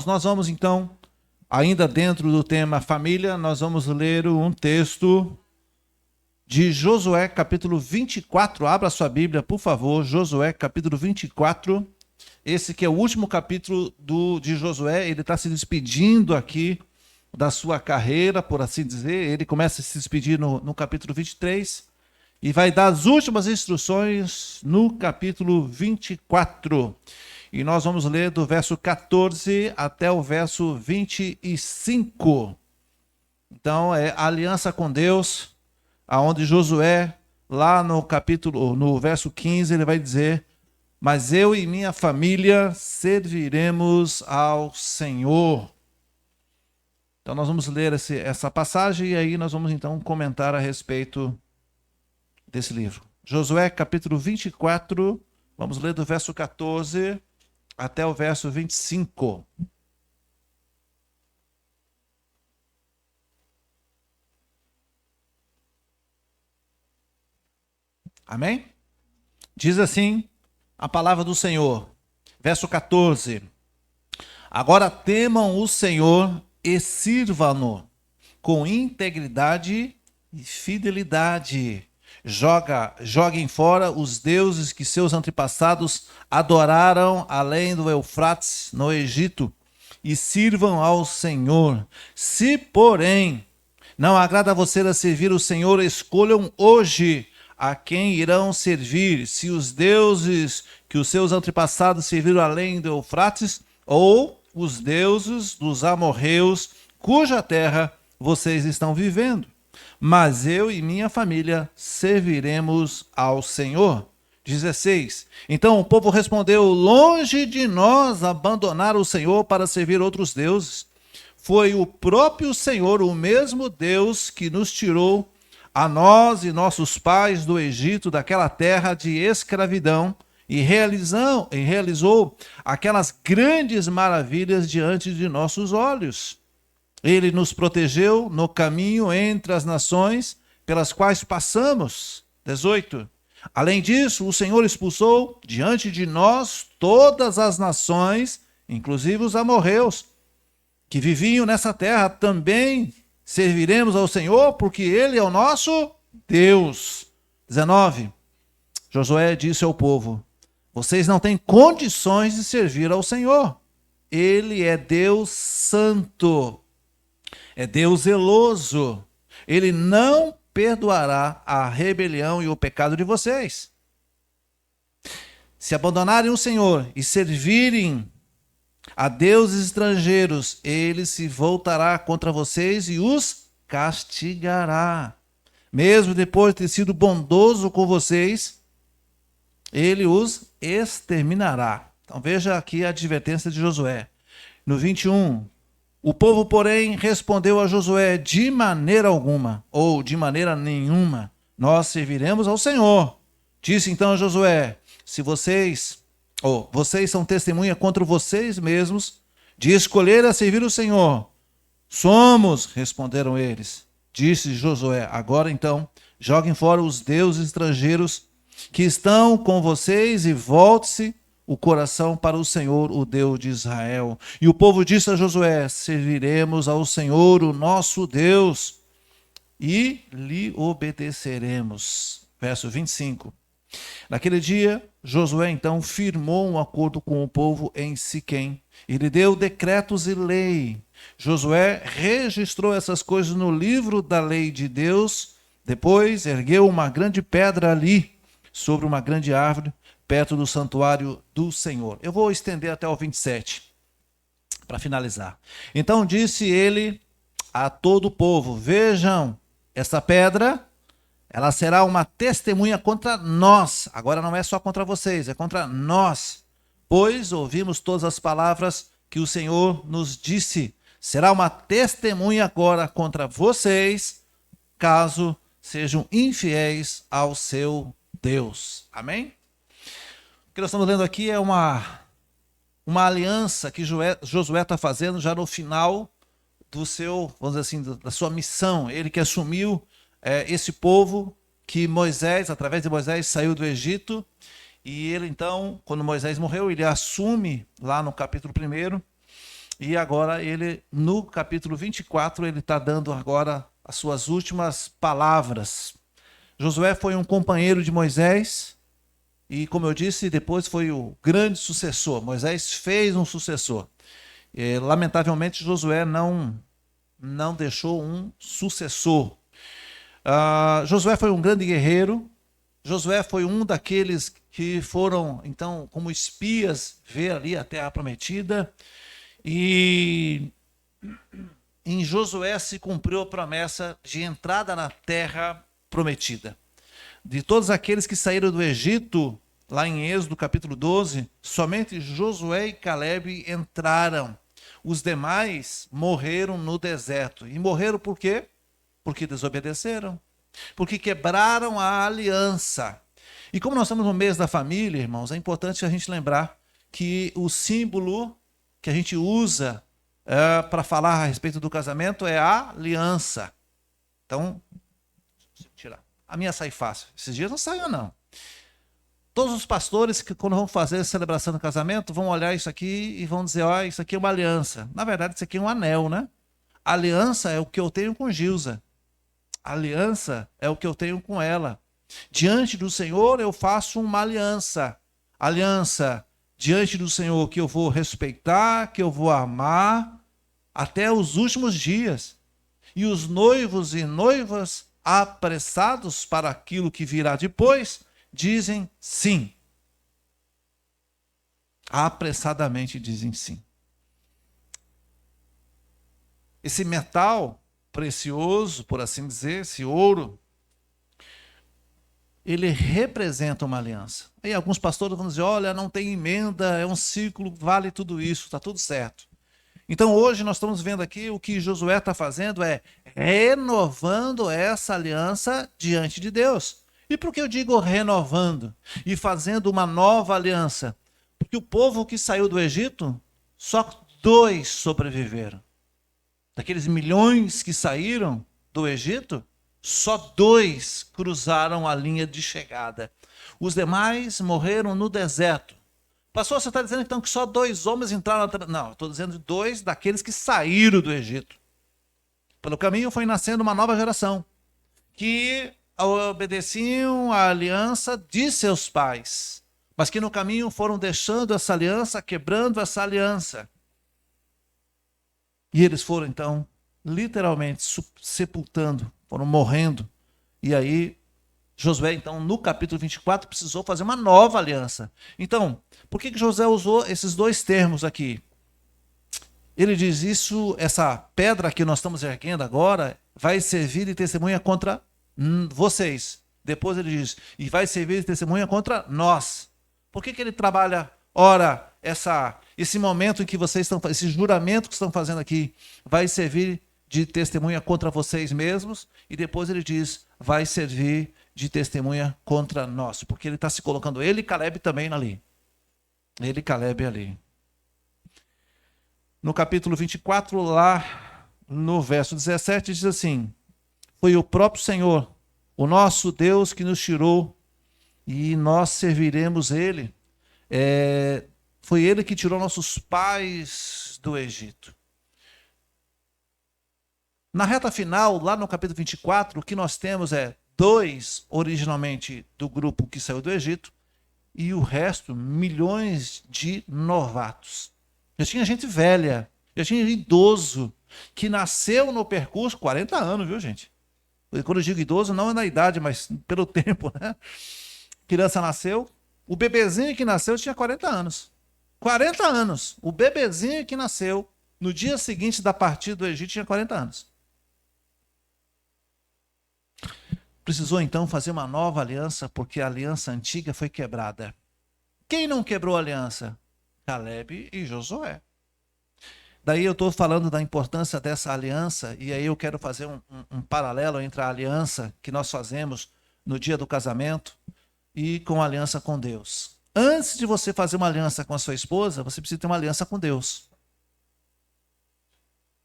Nós vamos então, ainda dentro do tema família, nós vamos ler um texto de Josué, capítulo 24. Abra sua Bíblia, por favor, Josué, capítulo 24. Esse que é o último capítulo de Josué. Ele está se despedindo aqui da sua carreira, por assim dizer. Ele começa a se despedir no capítulo 23 e vai dar as últimas instruções no capítulo 24. E nós vamos ler do verso 14 até o verso 25. Então, é a aliança com Deus, aonde Josué, lá no verso 15, ele vai dizer: mas eu e minha família serviremos ao Senhor. Então, nós vamos ler essa passagem e aí nós vamos então comentar a respeito desse livro. Josué, capítulo 24, vamos ler do verso 14 até o verso 25. Amém? Diz assim a palavra do Senhor, verso 14: agora temam o Senhor e sirvam-no com integridade e fidelidade. Joguem fora os deuses que seus antepassados adoraram além do Eufrates, no Egito, e sirvam ao Senhor. Se, porém, não agrada a você a servir o Senhor, escolham hoje a quem irão servir, se os deuses que os seus antepassados serviram além do Eufrates, ou os deuses dos amorreus, cuja terra vocês estão vivendo. Mas eu e minha família serviremos ao Senhor. 16. Então o povo respondeu: longe de nós abandonar o Senhor para servir outros deuses. Foi o próprio Senhor, o mesmo Deus, que nos tirou a nós e nossos pais do Egito, daquela terra de escravidão, e realizou aquelas grandes maravilhas diante de nossos olhos. Ele nos protegeu no caminho entre as nações pelas quais passamos. 18. Além disso, o Senhor expulsou diante de nós todas as nações, inclusive os amorreus, que viviam nessa terra. Também serviremos ao Senhor, porque Ele é o nosso Deus. 19. Josué disse ao povo: vocês não têm condições de servir ao Senhor. Ele é Deus santo. É Deus zeloso. Ele não perdoará a rebelião e o pecado de vocês. Se abandonarem o Senhor e servirem a deuses estrangeiros, ele se voltará contra vocês e os castigará. Mesmo depois de ter sido bondoso com vocês, ele os exterminará. Então veja aqui a advertência de Josué. No 21, o povo, porém, respondeu a Josué: de maneira alguma, ou de maneira nenhuma, nós serviremos ao Senhor. Disse então Josué: se vocês são testemunha contra vocês mesmos, de escolher a servir o Senhor. Somos, responderam eles. Disse Josué: agora então, joguem fora os deuses estrangeiros que estão com vocês e volte-se o coração para o Senhor, o Deus de Israel. E o povo disse a Josué: serviremos ao Senhor, o nosso Deus, e lhe obedeceremos. Verso 25. Naquele dia, Josué então firmou um acordo com o povo em Siquém. Ele deu decretos e lei. Josué registrou essas coisas no livro da lei de Deus. Depois ergueu uma grande pedra ali, sobre uma grande árvore, perto do santuário do Senhor. Eu vou estender até o 27, para finalizar. Então disse ele a todo o povo: vejam, essa pedra, ela será uma testemunha contra nós. Agora não é só contra vocês, é contra nós. Pois ouvimos todas as palavras que o Senhor nos disse. Será uma testemunha agora contra vocês, caso sejam infiéis ao seu Deus. Amém? O que nós estamos lendo aqui é uma aliança que Josué está fazendo já no final do seu, vamos dizer assim, da sua missão. Ele que assumiu esse povo que Moisés, através de Moisés, saiu do Egito. E ele então, quando Moisés morreu, ele assume lá no capítulo 1. E agora ele, no capítulo 24, ele está dando agora as suas últimas palavras. Josué foi um companheiro de Moisés e, como eu disse, depois foi o grande sucessor. Moisés fez um sucessor. E, lamentavelmente, Josué não deixou um sucessor. Josué foi um grande guerreiro. Josué foi um daqueles que foram, então, como espias, ver ali a terra prometida. E em Josué se cumpriu a promessa de entrada na terra prometida. De todos aqueles que saíram do Egito, lá em Êxodo capítulo 12, somente Josué e Calebe entraram. Os demais morreram no deserto. E morreram por quê? Porque desobedeceram. Porque quebraram a aliança. E como nós estamos no mês da família, irmãos, é importante a gente lembrar que o símbolo que a gente usa para falar a respeito do casamento é a aliança. Então, tirar. A minha sai fácil. Esses dias não saiu, não. Todos os pastores que, quando vão fazer a celebração do casamento, vão olhar isso aqui e vão dizer, ó, isso aqui é uma aliança. Na verdade, isso aqui é um anel, né? A aliança é o que eu tenho com Gilza. A aliança é o que eu tenho com ela. Diante do Senhor, eu faço uma aliança. Aliança diante do Senhor que eu vou respeitar, que eu vou amar até os últimos dias. E os noivos e noivas apressados para aquilo que virá depois, dizem sim. Apressadamente dizem sim. Esse metal precioso, por assim dizer, esse ouro, ele representa uma aliança. Aí alguns pastores vão dizer, olha, não tem emenda, é um ciclo, vale tudo isso, está tudo certo. Então hoje nós estamos vendo aqui o que Josué está fazendo é renovando essa aliança diante de Deus. E por que eu digo renovando e fazendo uma nova aliança? Porque o povo que saiu do Egito, só 2 sobreviveram. Daqueles milhões que saíram do Egito, só 2 cruzaram a linha de chegada. Os demais morreram no deserto. Pastor, você está dizendo então que só 2 homens entraram na... Não, estou dizendo 2 daqueles que saíram do Egito. Pelo caminho foi nascendo uma nova geração, que obedeciam à aliança de seus pais, mas que no caminho foram deixando essa aliança, quebrando essa aliança. E eles foram então, literalmente, sepultando, foram morrendo. E aí, Josué, então, no capítulo 24, precisou fazer uma nova aliança. Então, por que Josué usou esses 2 termos aqui? Ele diz isso, essa pedra que nós estamos erguendo agora, vai servir de testemunha contra vocês. Depois ele diz, e vai servir de testemunha contra nós. Por que ele trabalha, ora, esse momento em que vocês estão, esse juramento que estão fazendo aqui, vai servir de testemunha contra vocês mesmos, e depois ele diz, vai servir de testemunha contra nós, porque ele está se colocando, ele e Calebe também ali. Ele e Calebe ali. No capítulo 24, lá no verso 17, diz assim, foi o próprio Senhor, o nosso Deus que nos tirou, e nós serviremos ele. Foi ele que tirou nossos pais do Egito. Na reta final, lá no capítulo 24, o que nós temos é 2 originalmente do grupo que saiu do Egito e o resto, milhões de novatos. Já tinha gente velha, já tinha idoso que nasceu no percurso, 40 anos, viu, gente? Quando eu digo idoso, não é na idade, mas pelo tempo, né? Criança nasceu, o bebezinho que nasceu tinha 40 anos. 40 anos. O bebezinho que nasceu no dia seguinte da partida do Egito tinha 40 anos. Precisou então fazer uma nova aliança, porque a aliança antiga foi quebrada. Quem não quebrou a aliança? Calebe e Josué. Daí eu estou falando da importância dessa aliança, e aí eu quero fazer um paralelo entre a aliança que nós fazemos no dia do casamento e com a aliança com Deus. Antes de você fazer uma aliança com a sua esposa, você precisa ter uma aliança com Deus.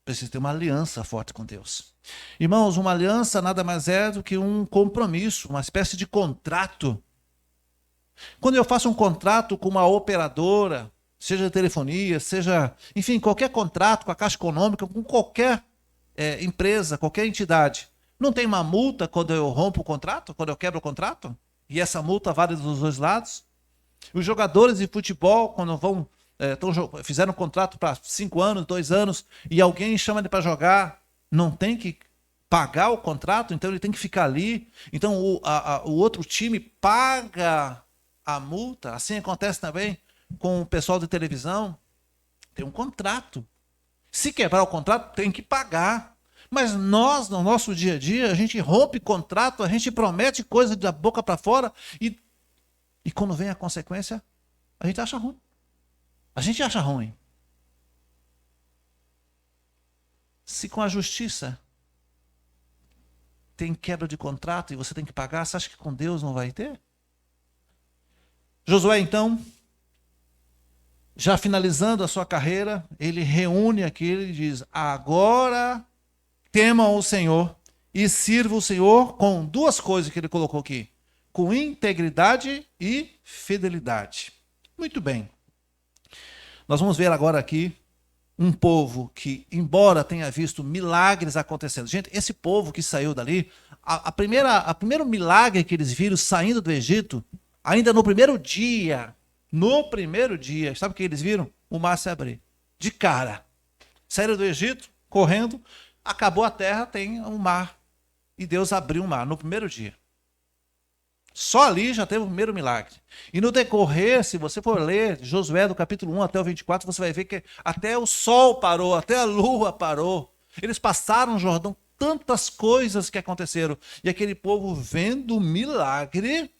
Precisa ter uma aliança forte com Deus. Irmãos, uma aliança nada mais é do que um compromisso, uma espécie de contrato. Quando eu faço um contrato com uma operadora, seja telefonia, seja, enfim, qualquer contrato com a Caixa Econômica, com qualquer empresa, qualquer entidade. Não tem uma multa quando eu rompo o contrato, quando eu quebro o contrato? E essa multa vale dos dois lados? Os jogadores de futebol, quando fizeram um contrato para 5 anos, 2 anos, e alguém chama ele para jogar, não tem que pagar o contrato, então ele tem que ficar ali. Então o outro time paga a multa. Assim acontece também com o pessoal de televisão. Tem um contrato. Se quebrar o contrato, tem que pagar. Mas nós, no nosso dia a dia, a gente rompe contrato, a gente promete coisa da boca para fora e quando vem a consequência, a gente acha ruim. A gente acha ruim. Se com a justiça tem quebra de contrato e você tem que pagar, você acha que com Deus não vai ter? Josué, então, já finalizando a sua carreira, ele reúne aquilo e diz: agora temam o Senhor e sirvam o Senhor com 2 coisas que ele colocou aqui: com integridade e fidelidade. Muito bem. Nós vamos ver agora aqui um povo que, embora tenha visto milagres acontecendo. Gente, esse povo que saiu dali, o primeiro milagre que eles viram saindo do Egito, ainda no primeiro dia, sabe o que eles viram? O mar se abrir. De cara. Saíram do Egito, correndo, acabou a terra, tem um mar. E Deus abriu o mar no primeiro dia. Só ali já teve o primeiro milagre. E no decorrer, se você for ler Josué do capítulo 1 até o 24, você vai ver que até o sol parou, até a lua parou. Eles passaram o Jordão, tantas coisas que aconteceram. E aquele povo vendo o milagre,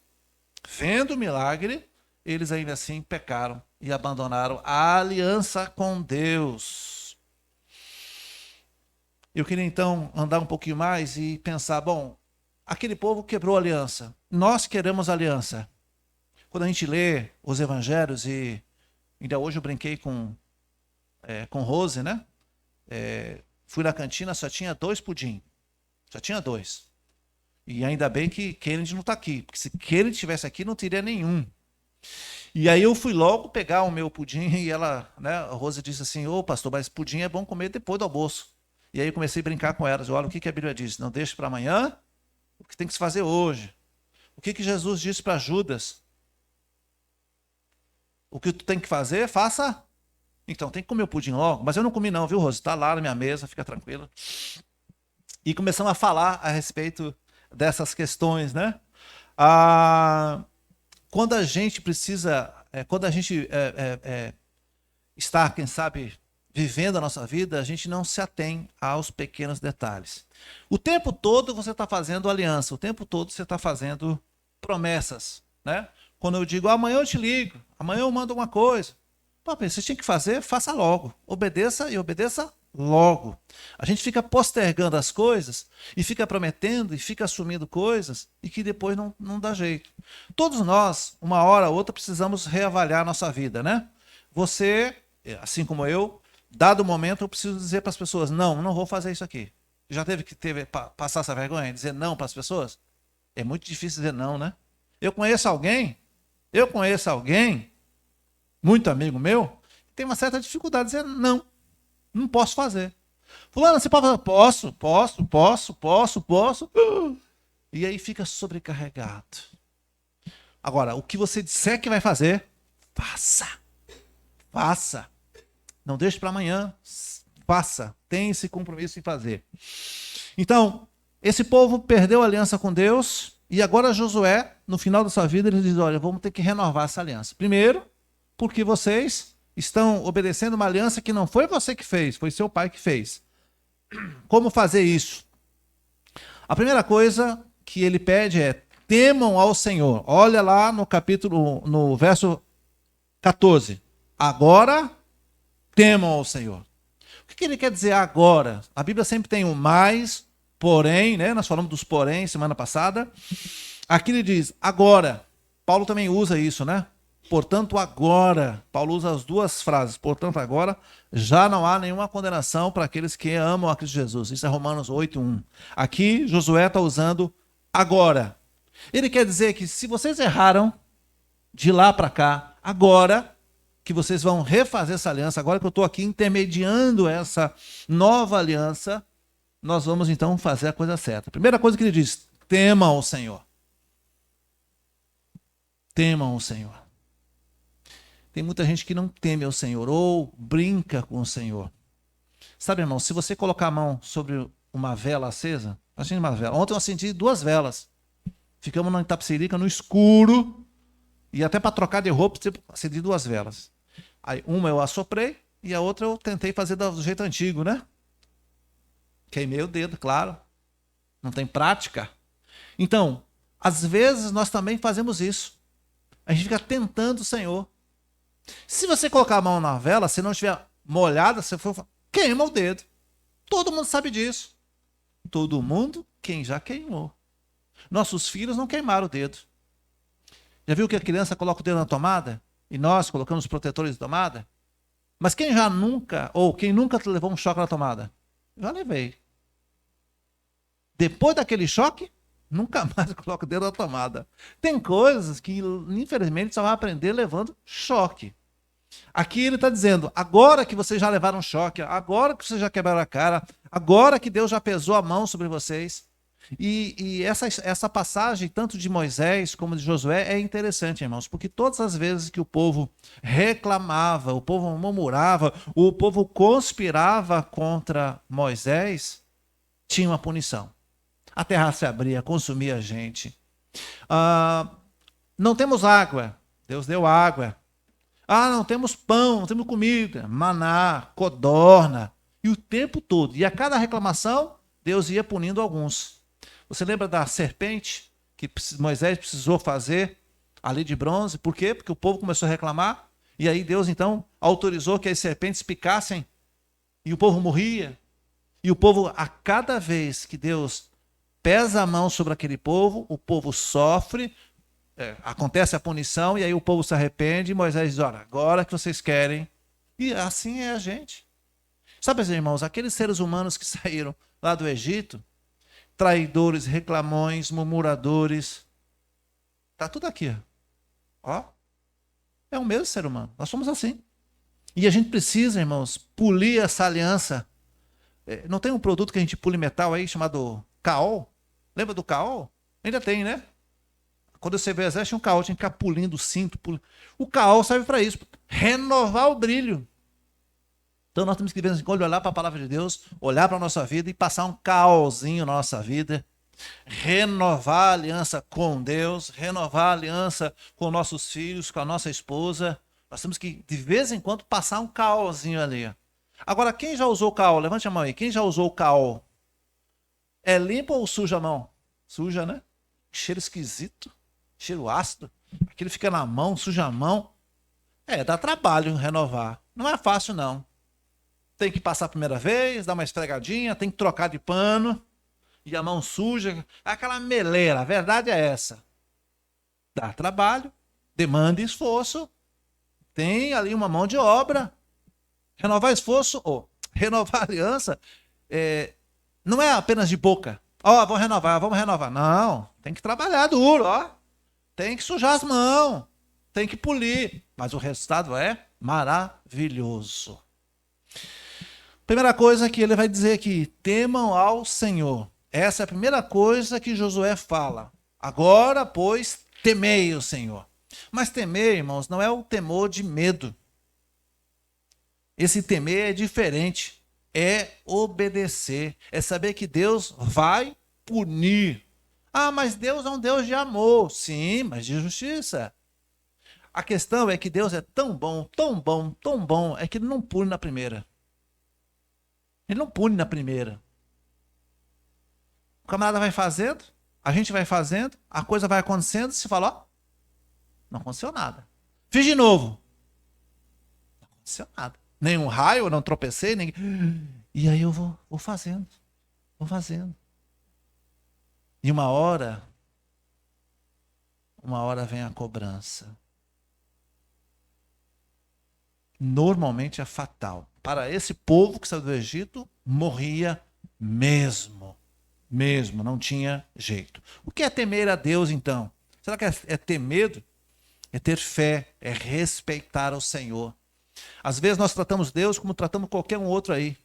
eles ainda assim pecaram e abandonaram a aliança com Deus. Eu queria então andar um pouquinho mais e pensar, bom, aquele povo quebrou a aliança. Nós queremos aliança. Quando a gente lê os evangelhos, e ainda hoje eu brinquei com Rose, né? Fui na cantina, só tinha 2 pudim. Só tinha 2. E ainda bem que Kennedy não está aqui, porque se Kennedy estivesse aqui, não teria nenhum. E aí eu fui logo pegar o meu pudim e ela, né, a Rose disse assim: ô pastor, mas pudim é bom comer depois do almoço. E aí eu comecei a brincar com ela, olha, o que a Bíblia diz? Não deixe para amanhã o que tem que se fazer hoje. O que Jesus disse para Judas? O que tu tem que fazer, faça. Então, tem que comer o pudim logo. Mas eu não comi não, viu, Rose? Está lá na minha mesa, fica tranquila. E começamos a falar a respeito dessas questões, né? Quando a gente precisa, quando a gente está, quem sabe, vivendo a nossa vida, a gente não se atém aos pequenos detalhes. O tempo todo você está fazendo aliança, o tempo todo você está fazendo promessas, né? Quando eu digo, amanhã eu te ligo, amanhã eu mando uma coisa. Pô, você tinha que fazer, faça logo. Obedeça e obedeça logo. A gente fica postergando as coisas e fica prometendo e fica assumindo coisas e que depois não dá jeito. Todos nós, uma hora ou outra, precisamos reavaliar a nossa vida, né? Você, assim como eu, dado o momento, eu preciso dizer para as pessoas, não vou fazer isso aqui. Já teve que passar essa vergonha, dizer não para as pessoas? É muito difícil dizer não, né? Eu conheço alguém, muito amigo meu, que tem uma certa dificuldade de dizer não posso fazer. Fulano, você pode fazer? Posso. E aí fica sobrecarregado. Agora, o que você disser que vai fazer, faça. Não deixe para amanhã, faça. Tenha esse compromisso em fazer. Então, esse povo perdeu a aliança com Deus e agora Josué, no final da sua vida, ele diz, olha, vamos ter que renovar essa aliança. Primeiro, porque vocês estão obedecendo uma aliança que não foi você que fez, foi seu pai que fez. Como fazer isso? A primeira coisa que ele pede é temam ao Senhor. Olha lá no verso 14. Agora temam ao Senhor. O que ele quer dizer agora? A Bíblia sempre tem um mais, porém, né? Nós falamos dos porém semana passada. Aqui ele diz agora. Paulo também usa isso, né? Portanto, agora, Paulo usa as 2 frases, portanto, agora, já não há nenhuma condenação para aqueles que amam a Cristo Jesus. Isso é Romanos 8:1. Aqui, Josué está usando agora. Ele quer dizer que se vocês erraram de lá para cá, agora, o que vocês vão refazer essa aliança, agora que eu estou aqui intermediando essa nova aliança, nós vamos então fazer a coisa certa. Primeira coisa que ele diz: temam o Senhor. Temam o Senhor. Tem muita gente que não teme ao Senhor ou brinca com o Senhor. Sabe, irmão, se você colocar a mão sobre uma vela acesa, uma vela. Ontem eu acendi 2 velas. Ficamos na Itapecerica, no escuro, e até para trocar de roupa, acendi 2 velas. Aí uma eu assoprei e a outra eu tentei fazer do jeito antigo, né? Queimei o dedo, claro. Não tem prática. Então, às vezes nós também fazemos isso. A gente fica tentando o Senhor. Se você colocar a mão na vela, se não estiver molhada, você for, queima o dedo. Todo mundo sabe disso. Todo mundo, quem já queimou. Nossos filhos não queimaram o dedo. Já viu que a criança coloca o dedo na tomada? E nós colocamos os protetores de tomada? Mas quem já nunca, ou quem nunca levou um choque na tomada? Já levei. Depois daquele choque, nunca mais coloca o dedo na tomada. Tem coisas que, infelizmente, só vai aprender levando choque. Aqui ele está dizendo, agora que vocês já levaram um choque, agora que vocês já quebraram a cara, agora que Deus já pesou a mão sobre vocês. E essa passagem, tanto de Moisés como de Josué, é interessante, irmãos, porque todas as vezes que o povo reclamava, o povo murmurava, o povo conspirava contra Moisés, tinha uma punição. A terra se abria, consumia a gente. Não temos água, Deus deu água. Não temos pão, não temos comida, maná, codorna, e o tempo todo. E a cada reclamação, Deus ia punindo alguns. Você lembra da serpente que Moisés precisou fazer ali de bronze? Por quê? Porque o povo começou a reclamar, e aí Deus então autorizou que as serpentes picassem, e o povo morria. E o povo, a cada vez que Deus pesa a mão sobre aquele povo, o povo sofre, acontece a punição, e aí o povo se arrepende, e Moisés diz, olha, agora que vocês querem. E assim é a gente. Sabe, irmãos, aqueles seres humanos que saíram lá do Egito, traidores, reclamões, murmuradores, está tudo aqui. Ó, é o mesmo ser humano, nós somos assim. E a gente precisa, irmãos, polir essa aliança. Não tem um produto que a gente pule metal aí, chamado caol? Lembra do caol? Ainda tem, né? Quando você vê o exército, tinha um caol, tinha que ficar pulindo o cinto. O caol serve para isso, renovar o brilho. Então nós temos que, de vez em quando, olhar para a palavra de Deus, olhar para a nossa vida e passar um caolzinho na nossa vida. Renovar a aliança com Deus, renovar a aliança com nossos filhos, com a nossa esposa. Nós temos que, de vez em quando, passar um caolzinho ali. Agora, quem já usou caol? Levante a mão aí. Quem já usou o caol? É limpo ou suja a mão? Suja, né? Cheiro esquisito. Cheiro ácido. Aquilo fica na mão, suja a mão. Dá trabalho renovar. Não é fácil, não. Tem que passar a primeira vez, dar uma esfregadinha, tem que trocar de pano. E a mão suja. Aquela meleira. A verdade é essa. Dá trabalho, demanda esforço. Tem ali uma mão de obra. Renovar esforço, renovar aliança, não é apenas de boca. Vamos renovar. Não, tem que trabalhar duro, Tem que sujar as mãos, tem que polir. Mas o resultado é maravilhoso. Primeira coisa que ele vai dizer aqui, temam ao Senhor. Essa é a primeira coisa que Josué fala. Agora, pois, temei o Senhor. Mas temer, irmãos, não é o temor de medo. Esse temer é diferente, é obedecer, é saber que Deus vai punir. Mas Deus é um Deus de amor, sim, mas de justiça. A questão é que Deus é tão bom, tão bom, tão bom, é que Ele não pune na primeira. Ele não pune na primeira. O camarada vai fazendo, a gente vai fazendo, a coisa vai acontecendo, se fala, não aconteceu nada. Fiz de novo. Não aconteceu nada. Nenhum raio, eu não tropecei. E aí eu vou fazendo. E uma hora vem a cobrança. Normalmente é fatal. Para esse povo que saiu do Egito, morria mesmo. Mesmo, não tinha jeito. O que é temer a Deus, então? Será que é ter medo? É ter fé, é respeitar o Senhor. Às vezes nós tratamos Deus como tratamos qualquer um outro aí.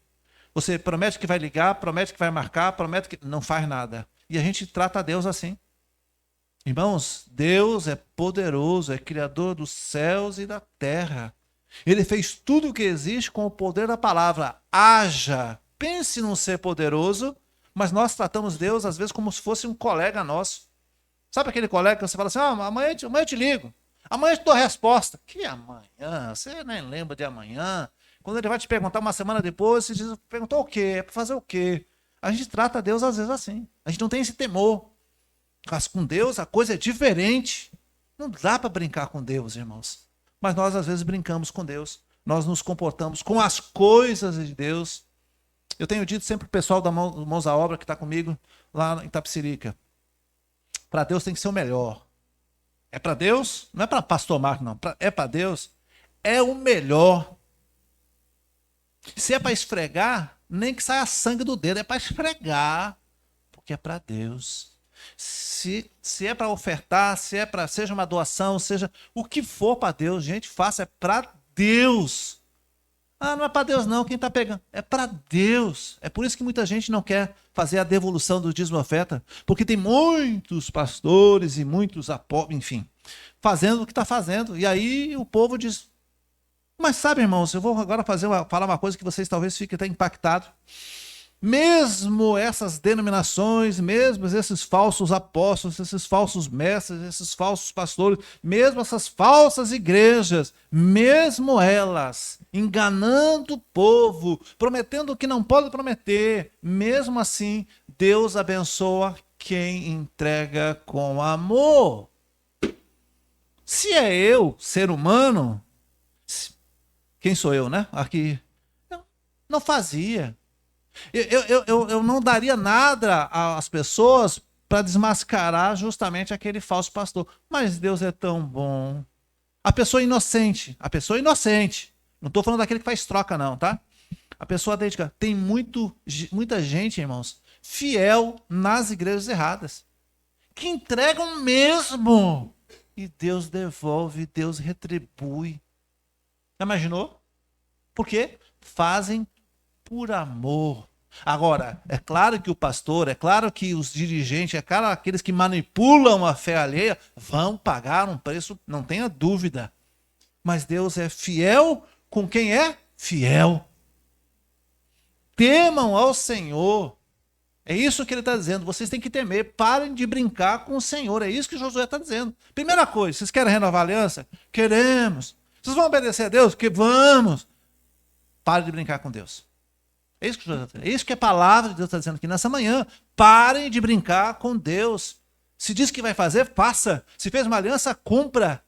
Você promete que vai ligar, promete que vai marcar, promete que não faz nada. E a gente trata Deus assim. Irmãos, Deus é poderoso, é criador dos céus e da terra. Ele fez tudo o que existe com o poder da palavra. Haja. Pense num ser poderoso, mas nós tratamos Deus às vezes como se fosse um colega nosso. Sabe aquele colega que você fala assim, amanhã eu te ligo. Amanhã eu te dou a resposta. Que amanhã? Você nem lembra de amanhã. Quando ele vai te perguntar uma semana depois, você diz, perguntou o quê? É para fazer o quê? A gente trata Deus às vezes assim. A gente não tem esse temor. Mas com Deus a coisa é diferente. Não dá para brincar com Deus, irmãos. Mas nós às vezes brincamos com Deus. Nós nos comportamos com as coisas de Deus. Eu tenho dito sempre para o pessoal da Mãos à Obra que está comigo lá em Itapecerica. Para Deus tem que ser o melhor. É para Deus? Não é para pastor Marco, não. É para Deus. É o melhor. Se é para esfregar, nem que saia sangue do dedo. É para esfregar. Porque é para Deus. Se é para ofertar, seja uma doação, seja o que for para Deus, gente, faça. É para Deus. Ah, não é para Deus não, quem está pegando? É para Deus. É por isso que muita gente não quer fazer a devolução do dízimo e oferta, porque tem muitos pastores e muitos apóstolos, enfim, fazendo o que está fazendo. E aí o povo diz, mas sabe, irmãos, eu vou agora falar uma coisa que vocês talvez fiquem até impactados. Mesmo essas denominações, mesmo esses falsos apóstolos, esses falsos mestres, esses falsos pastores, mesmo essas falsas igrejas, mesmo elas enganando o povo, prometendo o que não pode prometer, mesmo assim, Deus abençoa quem entrega com amor. Se é eu, ser humano, quem sou eu, né? Aqui, eu não fazia. Eu não daria nada às pessoas para desmascarar justamente aquele falso pastor. Mas Deus é tão bom. A pessoa inocente. Não estou falando daquele que faz troca, não, tá? A pessoa dedica. Tem muita gente, irmãos, fiel nas igrejas erradas. Que entregam mesmo. E Deus devolve, Deus retribui. Já imaginou? Por quê? Fazem por amor. Agora, é claro que o pastor, é claro que os dirigentes, é claro aqueles que manipulam a fé alheia vão pagar um preço, não tenha dúvida. Mas Deus é fiel com quem é fiel. Temam ao Senhor. É isso que ele está dizendo. Vocês têm que temer. Parem de brincar com o Senhor. É isso que Josué está dizendo. Primeira coisa, vocês querem renovar a aliança? Queremos. Vocês vão obedecer a Deus? Que vamos. Parem de brincar com Deus. É isso que a palavra de Deus está dizendo aqui nessa manhã. Parem de brincar com Deus. Se diz que vai fazer, faça. Se fez uma aliança, cumpra.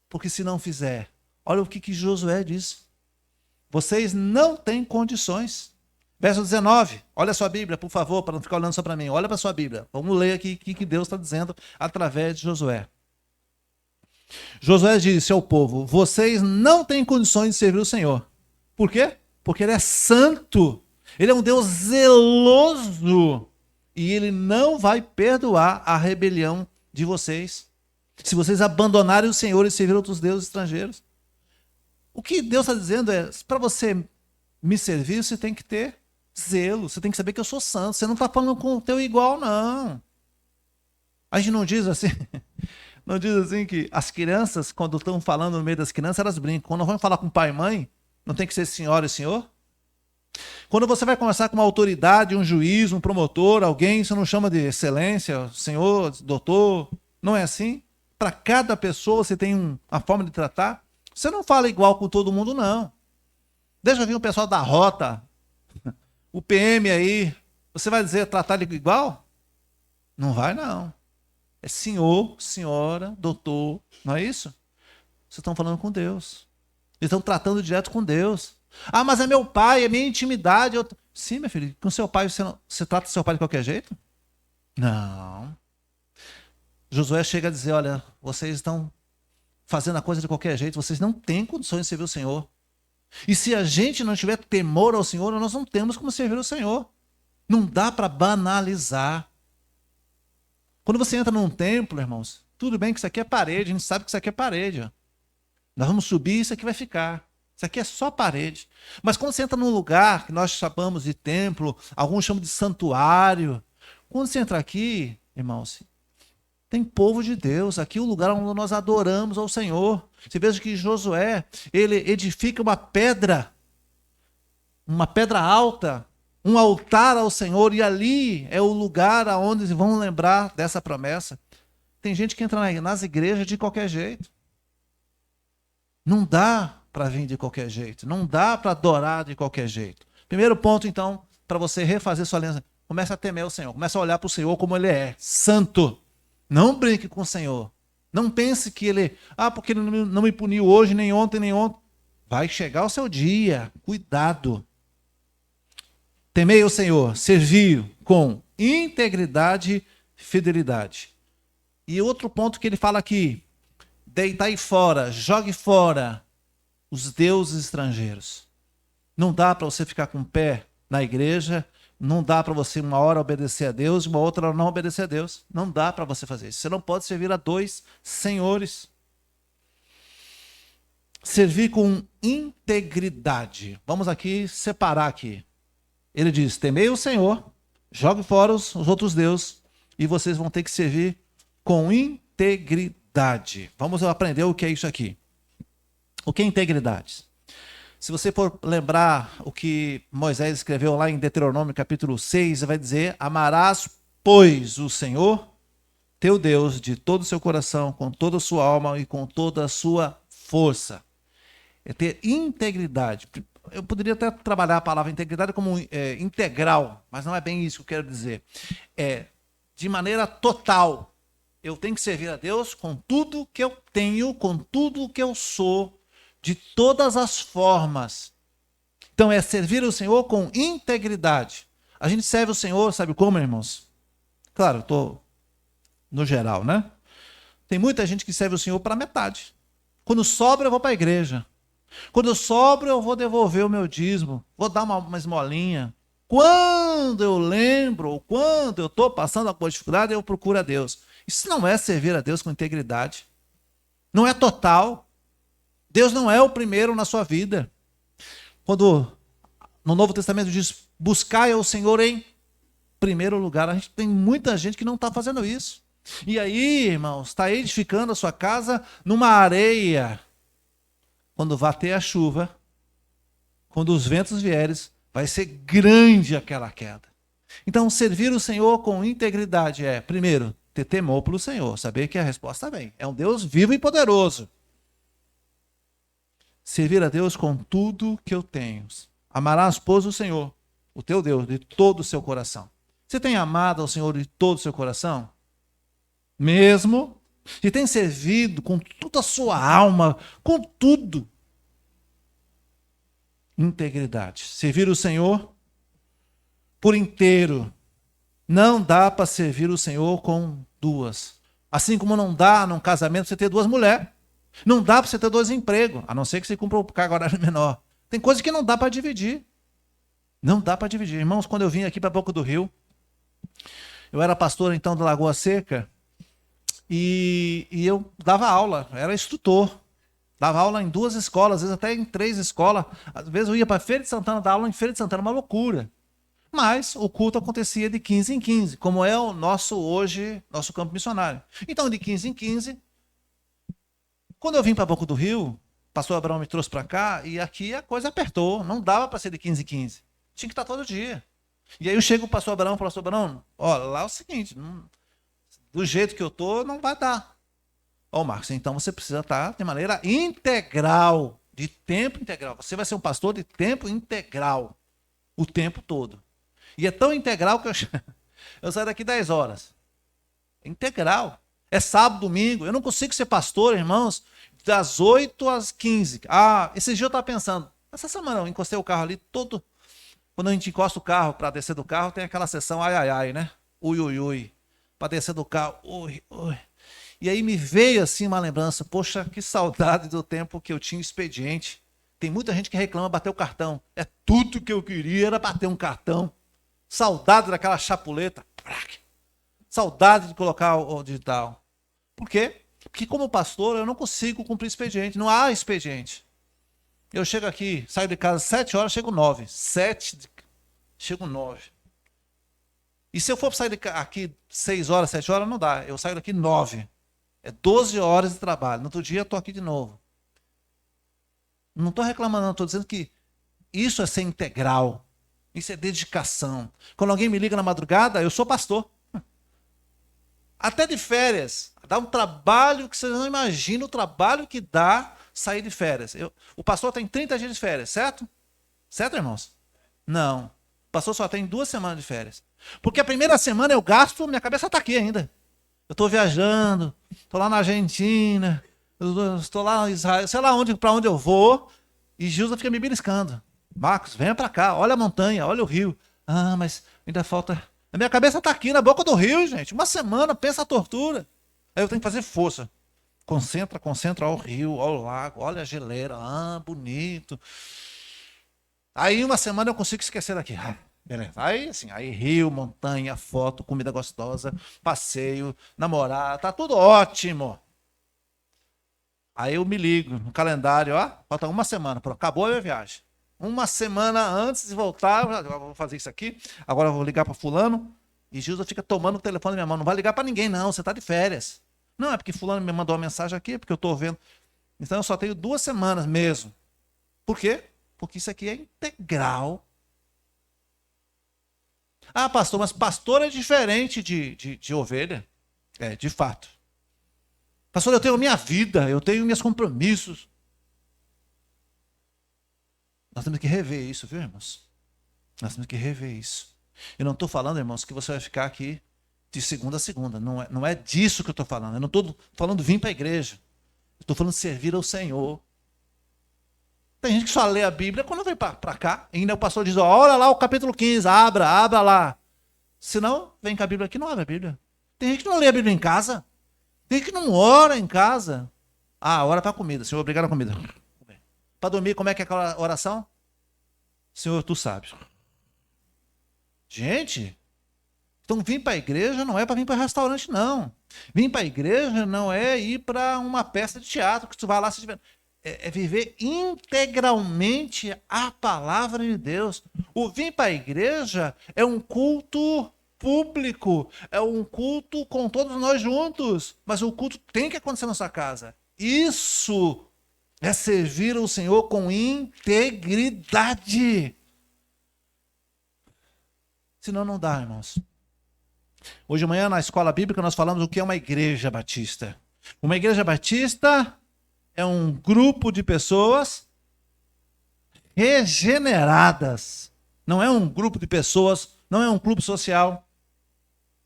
Porque se não fizer, olha o que Josué diz. Vocês não têm condições. Verso 19. Olha a sua Bíblia, por favor, para não ficar olhando só para mim. Olha para a sua Bíblia. Vamos ler aqui o que Deus está dizendo através de Josué. Josué disse ao povo, vocês não têm condições de servir o Senhor. Por quê? Porque ele é santo, ele é um Deus zeloso e ele não vai perdoar a rebelião de vocês. Se vocês abandonarem o Senhor e servir outros deuses estrangeiros. O que Deus está dizendo é, para você me servir, você tem que ter zelo, você tem que saber que eu sou santo, você não está falando com o teu igual, não. A gente não diz assim, não diz assim que as crianças, quando estão falando no meio das crianças, elas brincam. Quando vão falar com pai e mãe, não tem que ser senhora e senhor? Quando você vai conversar com uma autoridade, um juiz, um promotor, alguém, você não chama de excelência, senhor, doutor, não é assim? Para cada pessoa você tem uma forma de tratar. Você não fala igual com todo mundo, não. Deixa eu vir o pessoal da rota, o PM aí, você vai dizer tratar ele igual? Não vai, não. É senhor, senhora, doutor, não é isso? Vocês estão falando com Deus. Eles estão tratando direto com Deus. Ah, mas é meu pai, é minha intimidade. Sim, meu filho, com seu pai você trata seu pai de qualquer jeito? Não. Josué chega a dizer, olha, vocês estão fazendo a coisa de qualquer jeito, vocês não têm condições de servir o Senhor. E se a gente não tiver temor ao Senhor, nós não temos como servir o Senhor. Não dá para banalizar. Quando você entra num templo, irmãos, tudo bem que isso aqui é parede, a gente sabe que isso aqui é parede. Ó. Nós vamos subir e isso aqui vai ficar. Isso aqui é só parede. Mas quando você entra num lugar que nós chamamos de templo, alguns chamam de santuário, quando você entra aqui, irmãos, tem povo de Deus. Aqui é o lugar onde nós adoramos ao Senhor. Você veja que Josué, ele edifica uma pedra alta, um altar ao Senhor, e ali é o lugar aonde vão lembrar dessa promessa. Tem gente que entra nas igrejas de qualquer jeito. Não dá para vir de qualquer jeito. Não dá para adorar de qualquer jeito. Primeiro ponto, então, para você refazer sua aliança, comece a temer o Senhor. Comece a olhar para o Senhor como Ele é, santo. Não brinque com o Senhor. Não pense que Ele, porque Ele não me puniu hoje, nem ontem, nem ontem. Vai chegar o seu dia. Cuidado. Temei o Senhor, servir com integridade e fidelidade. E outro ponto que ele fala aqui, deitai fora, jogue fora os deuses estrangeiros. Não dá para você ficar com o pé na igreja, não dá para você uma hora obedecer a Deus, uma outra não obedecer a Deus. Não dá para você fazer isso. Você não pode servir a dois senhores. Servir com integridade. Vamos aqui separar aqui. Ele diz, temei o Senhor, jogue fora os outros deuses, e vocês vão ter que servir com integridade. Vamos aprender o que é isso aqui. O que é integridade? Se você for lembrar o que Moisés escreveu lá em Deuteronômio capítulo 6, vai dizer, amarás, pois, o Senhor, teu Deus, de todo o seu coração, com toda a sua alma e com toda a sua força. É ter integridade. Eu poderia até trabalhar a palavra integridade como integral, mas não é bem isso que eu quero dizer. É de maneira total. Eu tenho que servir a Deus com tudo que eu tenho, com tudo que eu sou, de todas as formas. Então é servir o Senhor com integridade. A gente serve o Senhor, sabe como, irmãos? Claro, eu estou no geral, né? Tem muita gente que serve o Senhor para metade. Quando sobra, eu vou para a igreja. Quando eu sobro, eu vou devolver o meu dízimo, vou dar uma esmolinha. Quando eu lembro, ou quando eu estou passando alguma dificuldade, eu procuro a Deus. Isso não é servir a Deus com integridade. Não é total. Deus não é o primeiro na sua vida. Quando no Novo Testamento diz, buscai ao Senhor em primeiro lugar, a gente tem muita gente que não está fazendo isso. E aí, irmãos, está edificando a sua casa numa areia. Quando bater a chuva, quando os ventos vierem, vai ser grande aquela queda. Então, servir o Senhor com integridade é, primeiro, ter temor pelo Senhor, saber que a resposta vem. É um Deus vivo e poderoso. Servir a Deus com tudo que eu tenho. Amarás, pois, o Senhor, o teu Deus, de todo o seu coração. Você tem amado ao Senhor de todo o seu coração? Mesmo? E tem servido com toda a sua alma, com tudo. Integridade. Servir o Senhor por inteiro. Não dá para servir o Senhor com duas. Assim como não dá num casamento você ter duas mulheres. Não dá para você ter dois empregos, a não ser que você cumpra o cargo horário menor. Tem coisas que não dá para dividir. Não dá para dividir. Irmãos, quando eu vim aqui para Boca do Rio, eu era pastor então da Lagoa Seca, e eu dava aula, era instrutor. Dava aula em 2 escolas, às vezes até em 3 escolas. Às vezes eu ia para Feira de Santana dar aula em Feira de Santana, uma loucura. Mas o culto acontecia de 15 em 15, como é o nosso hoje, nosso campo missionário. Então, de 15 em 15, quando eu vim para Boca do Rio, o pastor Abraão me trouxe para cá, e aqui a coisa apertou. Não dava para ser de 15 em 15. Tinha que estar todo dia. E aí eu chego o pastor Abraão e falo, pastor Abraão, olha, lá é o seguinte, do jeito que eu estou, não vai dar. Marcos, então você precisa estar de maneira integral, de tempo integral. Você vai ser um pastor de tempo integral, o tempo todo. E é tão integral que eu saio daqui 10 horas. É integral. É sábado, domingo. Eu não consigo ser pastor, irmãos, das 8 às 15. Esse dia eu estava pensando, essa semana eu encostei o carro ali todo. Quando a gente encosta o carro para descer do carro, tem aquela sessão ai, ai, ai, né? Ui, ui, ui. Para descer do carro, ui, ui. E aí me veio assim uma lembrança, poxa, que saudade do tempo que eu tinha expediente. Tem muita gente que reclama bater o cartão. É tudo que eu queria era bater um cartão. Saudade daquela chapuleta. Saudade de colocar o digital. Por quê? Porque como pastor eu não consigo cumprir expediente. Não há expediente. Eu chego aqui, saio de casa 7 horas, chego 9. Chego 9. E se eu for sair aqui 6 horas, 7 horas, não dá. Eu saio daqui 9. É 12 horas de trabalho. No outro dia eu estou aqui de novo. Não estou reclamando, não. Estou dizendo que isso é ser integral. Isso é dedicação. Quando alguém me liga na madrugada, eu sou pastor. Até de férias. Dá um trabalho que vocês não imaginam o trabalho que dá sair de férias. O pastor tem 30 dias de férias, certo? Certo, irmãos? Não. O pastor só tem 2 semanas de férias. Porque a primeira semana eu gasto, minha cabeça está aqui ainda. Eu estou viajando, estou lá na Argentina, estou lá em Israel, sei lá para onde eu vou, e Gilson fica me beliscando. Marcos, venha para cá, olha a montanha, olha o rio. Ah, mas ainda falta... A minha cabeça está aqui na boca do rio, gente. Uma semana, pensa a tortura. Aí eu tenho que fazer força. Concentra, olha o rio, olha o lago, olha a geleira. Ah, bonito. Aí uma semana eu consigo esquecer daqui. Beleza. Aí assim, aí rio, montanha, foto, comida gostosa, passeio, namorar, tá tudo ótimo. Aí eu me ligo no calendário, ó, falta uma semana, acabou a minha viagem. Uma semana antes de voltar, eu vou fazer isso aqui, agora eu vou ligar para fulano, e Gilson fica tomando o telefone na minha mão, não vai ligar para ninguém não, você tá de férias. Não, é porque fulano me mandou uma mensagem aqui, porque eu tô vendo. Então eu só tenho 2 semanas mesmo. Por quê? Porque isso aqui é integral. Ah, pastor, mas pastor é diferente de ovelha. É, de fato. Pastor, eu tenho minha vida, eu tenho meus compromissos. Nós temos que rever isso, viu, irmãos? Nós temos que rever isso. Eu não estou falando, irmãos, que você vai ficar aqui de segunda a segunda. Não é disso que eu estou falando. Eu não estou falando vir para a igreja. Eu estou falando servir ao Senhor. Tem gente que só lê a Bíblia quando vem para cá. E ainda o pastor diz, olha lá o capítulo 15, abra lá. Se não, vem com a Bíblia aqui, não abre a Bíblia. Tem gente que não lê a Bíblia em casa. Tem gente que não ora em casa. Ah, ora para a comida. Senhor, obrigado a comida. Para dormir, como é que é aquela oração? Senhor, tu sabes. Gente, então vir para a igreja não é para vir para restaurante, não. Vir para a igreja não é ir para uma peça de teatro que tu vai lá se tiver. É viver integralmente a palavra de Deus. O vir para a igreja é um culto público, é um culto com todos nós juntos, mas o culto tem que acontecer na sua casa. Isso é servir o Senhor com integridade. Senão não dá, irmãos. Hoje de manhã na escola bíblica nós falamos o que é uma igreja batista. Uma igreja batista é um grupo de pessoas regeneradas. Não é um grupo de pessoas, não é um clube social.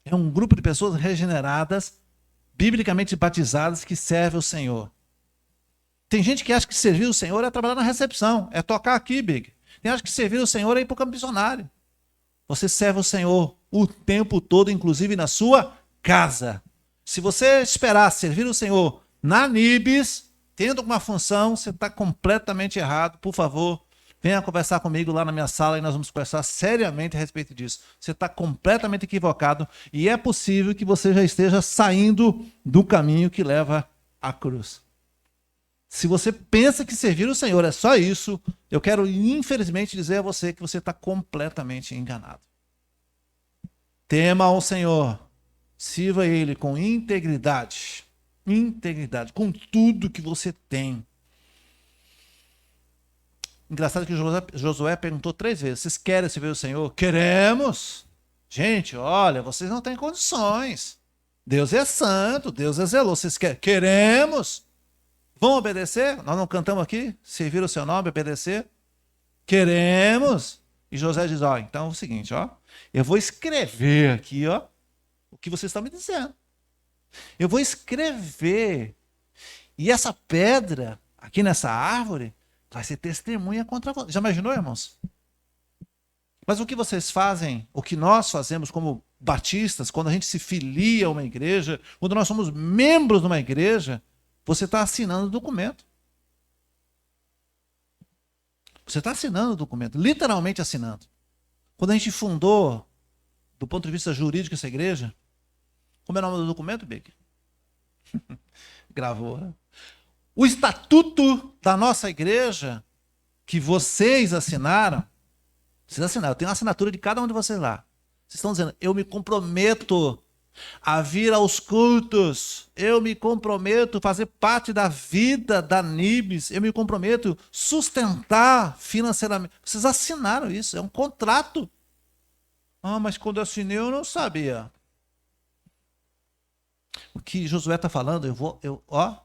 É um grupo de pessoas regeneradas, biblicamente batizadas, que servem o Senhor. Tem gente que acha que servir o Senhor é trabalhar na recepção, é tocar aqui, Big. Tem gente que servir o Senhor é ir para o campo missionário. Você serve o Senhor o tempo todo, inclusive na sua casa. Se você esperar servir o Senhor na Nibis, tendo uma função, você está completamente errado. Por favor, venha conversar comigo lá na minha sala e nós vamos conversar seriamente a respeito disso. Você está completamente equivocado e é possível que você já esteja saindo do caminho que leva à cruz. Se você pensa que servir o Senhor é só isso, eu quero infelizmente dizer a você que você está completamente enganado. Tema ao Senhor, sirva Ele com integridade, com tudo que você tem. Engraçado que Josué perguntou 3 vezes, vocês querem servir o Senhor? Queremos! Gente, olha, vocês não têm condições. Deus é santo, Deus é zeloso, vocês querem? Queremos! Vão obedecer? Nós não cantamos aqui? Servir o seu nome, obedecer? Queremos! E José diz, ó, então é o seguinte, ó, eu vou escrever aqui, ó, o que vocês estão me dizendo. Eu vou escrever. E essa pedra, aqui nessa árvore, vai ser testemunha contra vocês. Já imaginou, irmãos? Mas o que vocês fazem, o que nós fazemos como batistas, quando a gente se filia a uma igreja, quando nós somos membros de uma igreja, você está assinando o documento. Você está assinando o documento, literalmente assinando. Quando a gente fundou, do ponto de vista jurídico, essa igreja, como é o nome do documento, Big? Gravou, né? O estatuto da nossa igreja que vocês assinaram, eu tenho a assinatura de cada um de vocês lá. Vocês estão dizendo, eu me comprometo a vir aos cultos, eu me comprometo a fazer parte da vida da Nibs, eu me comprometo a sustentar financeiramente. Vocês assinaram isso, é um contrato. Ah, mas quando eu assinei eu não sabia. O que Josué está falando,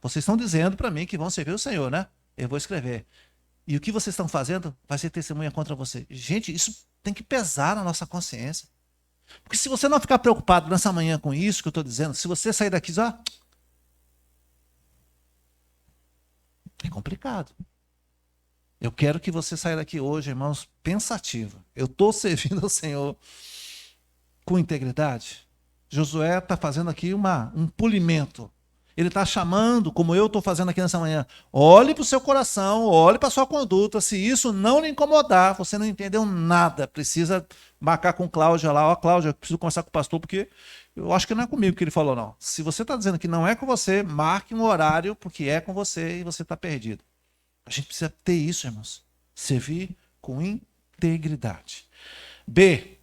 vocês estão dizendo para mim que vão servir o Senhor, né? Eu vou escrever. E o que vocês estão fazendo vai ser testemunha contra você. Gente, isso tem que pesar na nossa consciência. Porque se você não ficar preocupado nessa manhã com isso que eu estou dizendo, se você sair daqui e dizer, é complicado. Eu quero que você saia daqui hoje, irmãos, pensativo. Eu estou servindo ao Senhor com integridade. Josué está fazendo aqui um polimento. Ele está chamando, como eu estou fazendo aqui nessa manhã, olhe para o seu coração, olhe para a sua conduta. Se isso não lhe incomodar, você não entendeu nada, precisa marcar com Cláudia lá. Ó, Cláudia, eu preciso conversar com o pastor, porque eu acho que não é comigo que ele falou, não. Se você está dizendo que não é com você, marque um horário, porque é com você e você está perdido. A gente precisa ter isso, irmãos. Servir com integridade. B,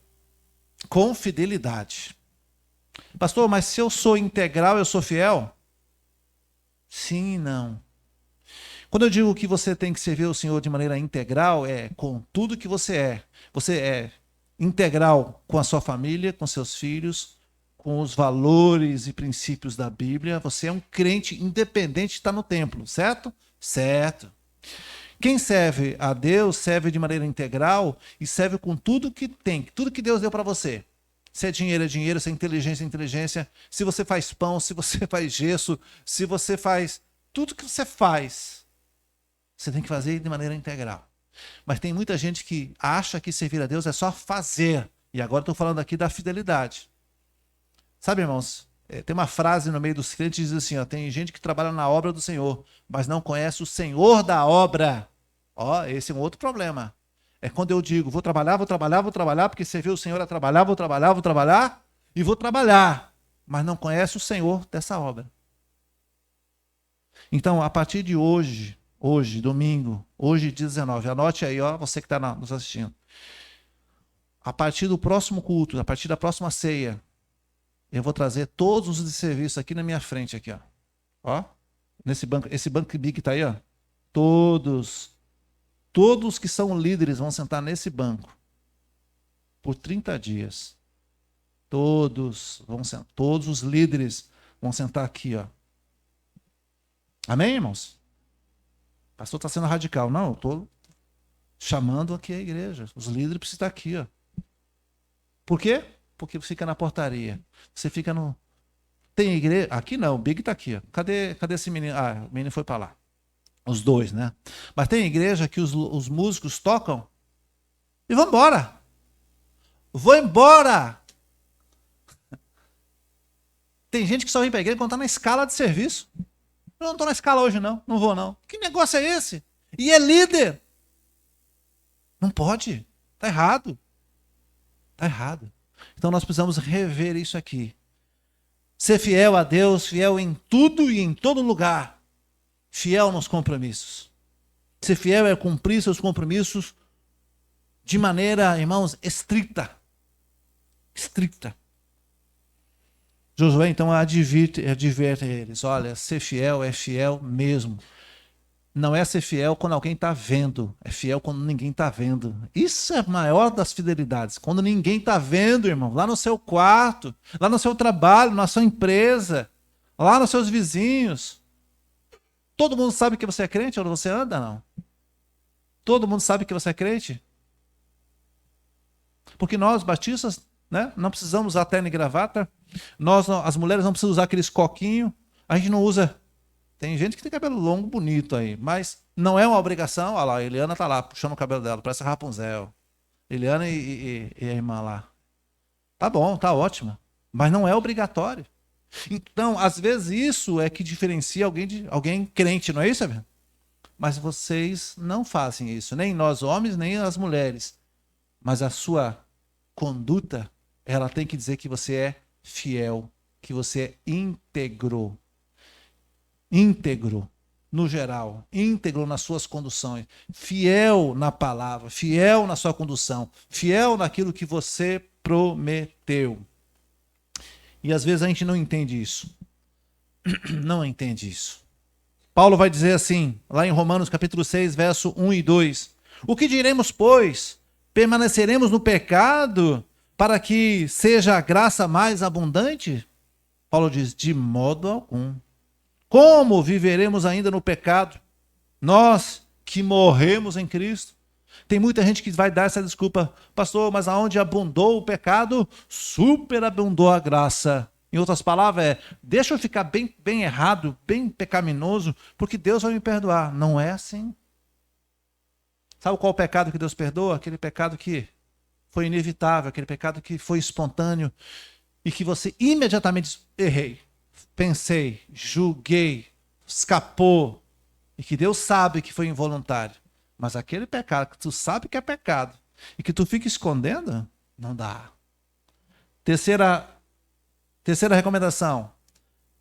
com fidelidade. Pastor, mas se eu sou integral, eu sou fiel? Sim e não. Quando eu digo que você tem que servir o Senhor de maneira integral, é com tudo que você é. Você é integral com a sua família, com seus filhos, com os valores e princípios da Bíblia. Você é um crente independente de estar no templo, certo? Certo. Quem serve a Deus serve de maneira integral e serve com tudo que tem, tudo que Deus deu para você. Se é dinheiro, se é inteligência, inteligência. Se você faz pão, se você faz gesso, se você faz... Tudo que você faz, você tem que fazer de maneira integral. Mas tem muita gente que acha que servir a Deus é só fazer. E agora estou falando aqui da fidelidade. Sabe, irmãos, tem uma frase no meio dos crentes que diz assim, ó, tem gente que trabalha na obra do Senhor, mas não conhece o Senhor da obra. Ó, esse é um outro problema. É quando eu digo, vou trabalhar, porque servir o Senhor é trabalhar, vou trabalhar e vou trabalhar. Mas não conhece o Senhor dessa obra. Então, a partir de hoje, domingo, hoje 19, anote aí, ó, você que está nos assistindo. A partir do próximo culto, a partir da próxima ceia, eu vou trazer todos os de serviço aqui na minha frente, aqui, ó. Ó, nesse banco, esse banco big que está aí, ó. Todos que são líderes vão sentar nesse banco por 30 dias. Todos os líderes vão sentar aqui, ó. Amém, irmãos? O pastor está sendo radical. Não, eu estou chamando aqui a igreja. Os líderes precisam estar aqui, ó. Por quê? Porque fica na portaria. Você fica no... Tem igreja... Aqui não, o Big está aqui, ó. Cadê esse menino? Ah, o menino foi para lá. Os dois, né? Mas tem igreja que os músicos tocam e vão embora. Vou embora. Tem gente que só vem para a igreja quando está na escala de serviço. Eu não estou na escala hoje, não. Não vou, não. Que negócio é esse? E é líder. Não pode. Está errado. Está errado. Então nós precisamos rever isso aqui. Ser fiel a Deus, fiel em tudo e em todo lugar. Fiel nos compromissos. Ser fiel é cumprir seus compromissos de maneira, irmãos, estricta. Estricta. Josué, então, adverte eles. Olha, ser fiel é fiel mesmo. Não é ser fiel quando alguém está vendo. É fiel quando ninguém está vendo. Isso é a maior das fidelidades. Quando ninguém está vendo, irmão. Lá no seu quarto, lá no seu trabalho, na sua empresa, lá nos seus vizinhos. Todo mundo sabe que você é crente onde você anda, não? Todo mundo sabe que você é crente? Porque nós, batistas, né, não precisamos usar terno e gravata. As mulheres não precisam usar aqueles coquinhos. A gente não usa. Tem gente que tem cabelo longo, bonito aí. Mas não é uma obrigação. Olha lá, a Eliana está lá, puxando o cabelo dela. Parece a Rapunzel. Eliana e a irmã lá. Tá bom, tá ótimo. Mas não é obrigatório. Então, às vezes, isso é que diferencia alguém de alguém crente, não é isso, Sabe? Mas vocês não fazem isso. Nem nós homens, nem as mulheres. Mas a sua conduta, ela tem que dizer que você é fiel, que você é íntegro. Íntegro. no geral, íntegro nas suas conduções, fiel na palavra, fiel na sua condução, fiel naquilo que você prometeu. E às vezes a gente não entende isso. Não entende isso. Paulo vai dizer assim, lá em Romanos capítulo 6, verso 1 e 2. O que diremos, pois? Permaneceremos no pecado para que seja a graça mais abundante? Paulo diz, de modo algum. Como viveremos ainda no pecado? Nós que morremos em Cristo. Tem muita gente que vai dar essa desculpa, pastor, mas aonde abundou o pecado, superabundou a graça. Em outras palavras, deixa eu ficar bem errado, bem pecaminoso, porque Deus vai me perdoar. Não é assim. Sabe qual o pecado que Deus perdoa? Aquele pecado que foi inevitável, aquele pecado que foi espontâneo e que você imediatamente diz, errei, pensei, julguei, escapou, e que Deus sabe que foi involuntário. Mas aquele pecado que tu sabe que é pecado e que tu fica escondendo, não dá. Terceira recomendação.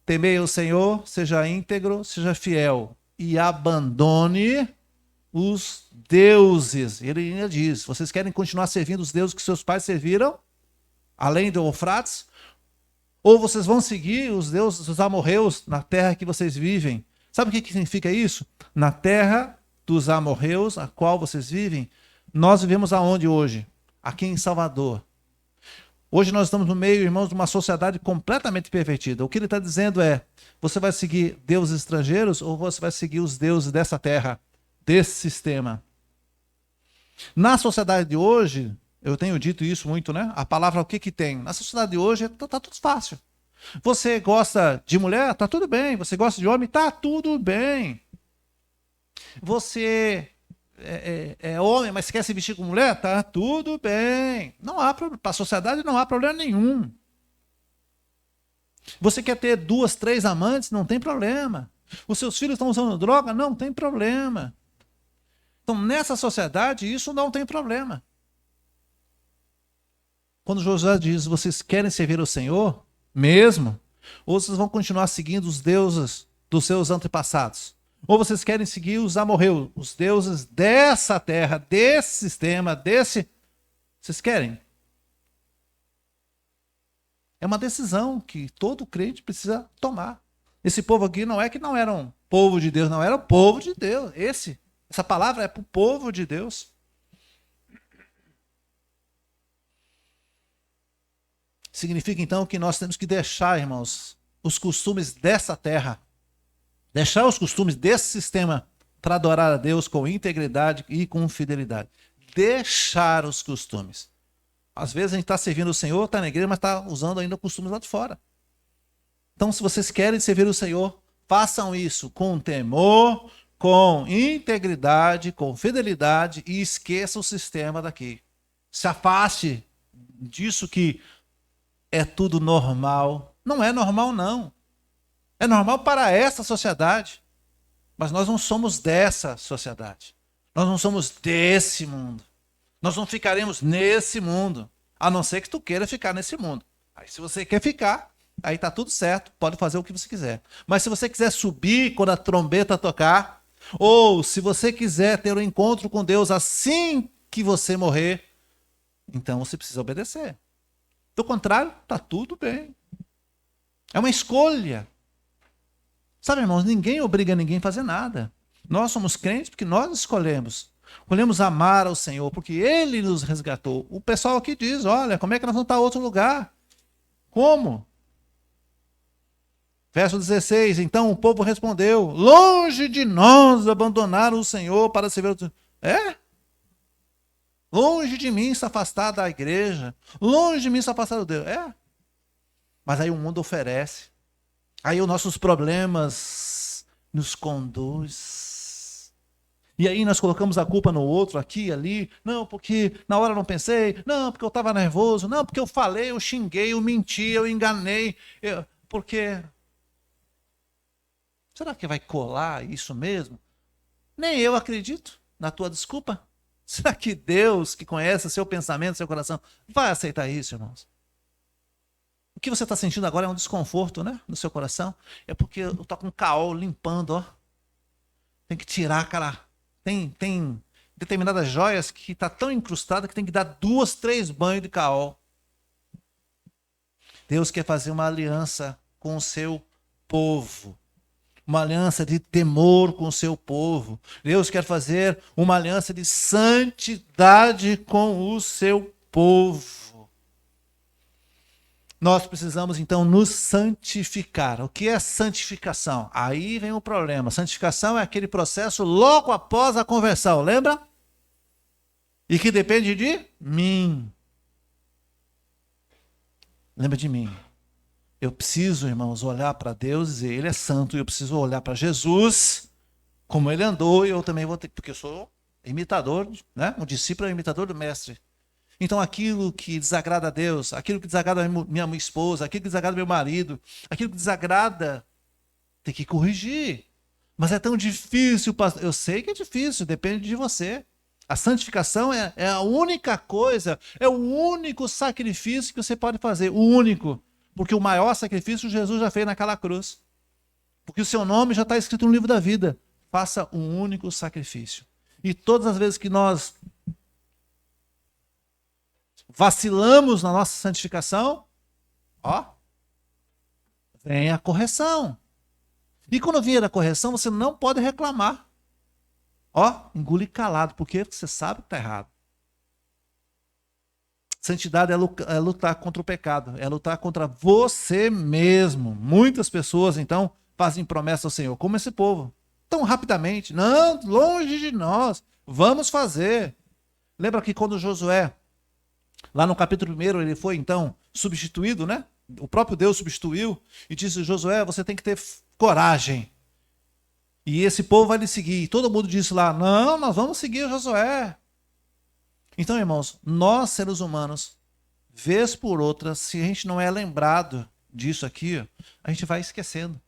Temei o Senhor, seja íntegro, seja fiel e abandone os deuses. Ele ainda diz, vocês querem continuar servindo os deuses que seus pais serviram, além do Eufrates? Ou vocês vão seguir os deuses dos amorreus na terra que vocês vivem? Sabe o que significa isso? Na terra dos amorreus, a qual vocês vivem, nós vivemos aonde hoje? Aqui em Salvador. Hoje nós estamos no meio, irmãos, de uma sociedade completamente pervertida. O que ele está dizendo é, você vai seguir deuses estrangeiros ou você vai seguir os deuses dessa terra, desse sistema? Na sociedade de hoje, eu tenho dito isso muito, né? A palavra o que tem? Na sociedade de hoje está tudo fácil. Você gosta de mulher? Tá tudo bem. Você gosta de homem? Tá tudo bem. Você é homem, mas quer se vestir com mulher? Tá tudo bem. Não há problema. Para a sociedade não há problema nenhum. Você quer ter 2, 3 amantes? Não tem problema. Os seus filhos estão usando droga? Não tem problema. Então, nessa sociedade, isso não tem problema. Quando Josué diz, vocês querem servir o Senhor mesmo? Ou vocês vão continuar seguindo os deuses dos seus antepassados? Ou vocês querem seguir os amorreus, os deuses dessa terra, desse sistema, desse... Vocês querem? É uma decisão que todo crente precisa tomar. Esse povo aqui não é que não era um povo de Deus, não, era o povo de Deus. Essa palavra é para o povo de Deus. Significa então que nós temos que deixar, irmãos, os costumes dessa terra, deixar os costumes desse sistema para adorar a Deus com integridade e com fidelidade. Deixar os costumes. Às vezes a gente está servindo o Senhor, está na igreja, mas está usando ainda costumes lá de fora. Então, se vocês querem servir o Senhor, façam isso com temor, com integridade, com fidelidade e esqueça o sistema daqui. Se afaste disso que é tudo normal. Não é normal, não. É normal para essa sociedade. Mas nós não somos dessa sociedade. Nós não somos desse mundo. Nós não ficaremos nesse mundo. A não ser que tu queira ficar nesse mundo. Aí se você quer ficar, aí está tudo certo. Pode fazer o que você quiser. Mas se você quiser subir quando a trombeta tocar, ou se você quiser ter um encontro com Deus assim que você morrer, então você precisa obedecer. Do contrário, está tudo bem. É uma escolha. Sabe, irmãos, ninguém obriga ninguém a fazer nada. Nós somos crentes porque nós escolhemos. Escolhemos amar ao Senhor porque Ele nos resgatou. O pessoal aqui diz, olha, como é que nós vamos estar em outro lugar? Como? Verso 16, então o povo respondeu, longe de nós abandonar o Senhor para servir o Senhor. Longe de mim se afastar da igreja. Longe de mim se afastar do Deus. Mas aí o mundo oferece. Aí os nossos problemas nos conduz. E aí nós colocamos a culpa no outro, aqui e ali. Não, porque na hora eu não pensei. Não, porque eu estava nervoso. Não, porque eu falei, eu xinguei, eu menti, eu enganei. Porque... Será que vai colar isso mesmo? Nem eu acredito na tua desculpa. Será que Deus, que conhece o seu pensamento, seu coração, vai aceitar isso, irmãos? O que você está sentindo agora é um desconforto, né? No seu coração. É porque eu estou com caol limpando, ó. Tem que tirar, cara. Tem determinadas joias que está tão incrustada que tem que dar 2, 3 banhos de caol. Deus quer fazer uma aliança com o seu povo. Uma aliança de temor com o seu povo. Deus quer fazer uma aliança de santidade com o seu povo. Nós precisamos, então, nos santificar. O que é santificação? Aí vem o problema. Santificação é aquele processo logo após a conversão, lembra? E que depende de mim. Lembra de mim. Eu preciso, irmãos, olhar para Deus e dizer, Ele é santo, e eu preciso olhar para Jesus, como Ele andou, e eu também vou ter, porque eu sou imitador, né? Um discípulo é imitador do mestre. Então aquilo que desagrada a Deus, aquilo que desagrada a minha esposa, aquilo que desagrada meu marido, aquilo que desagrada, tem que corrigir. Mas é tão difícil, pastor. Eu sei que é difícil, depende de você. A santificação é a única coisa, é o único sacrifício que você pode fazer, o único. Porque o maior sacrifício Jesus já fez naquela cruz. Porque o seu nome já está escrito no livro da vida. Faça um único sacrifício. E todas as vezes que nós vacilamos na nossa santificação, ó, vem a correção. E quando vier a correção, você não pode reclamar. Ó, engole calado, porque você sabe que está errado. Santidade é lutar contra o pecado, é lutar contra você mesmo. Muitas pessoas, então, fazem promessa ao Senhor, como esse povo, tão rapidamente. Não, longe de nós, vamos fazer. Lembra que quando Josué, lá no capítulo 1, ele foi, então, substituído, né? O próprio Deus substituiu e disse, Josué, você tem que ter coragem. E esse povo vai lhe seguir. E todo mundo disse lá, não, nós vamos seguir Josué. Então, irmãos, nós seres humanos, vez por outra, se a gente não é lembrado disso aqui, a gente vai esquecendo.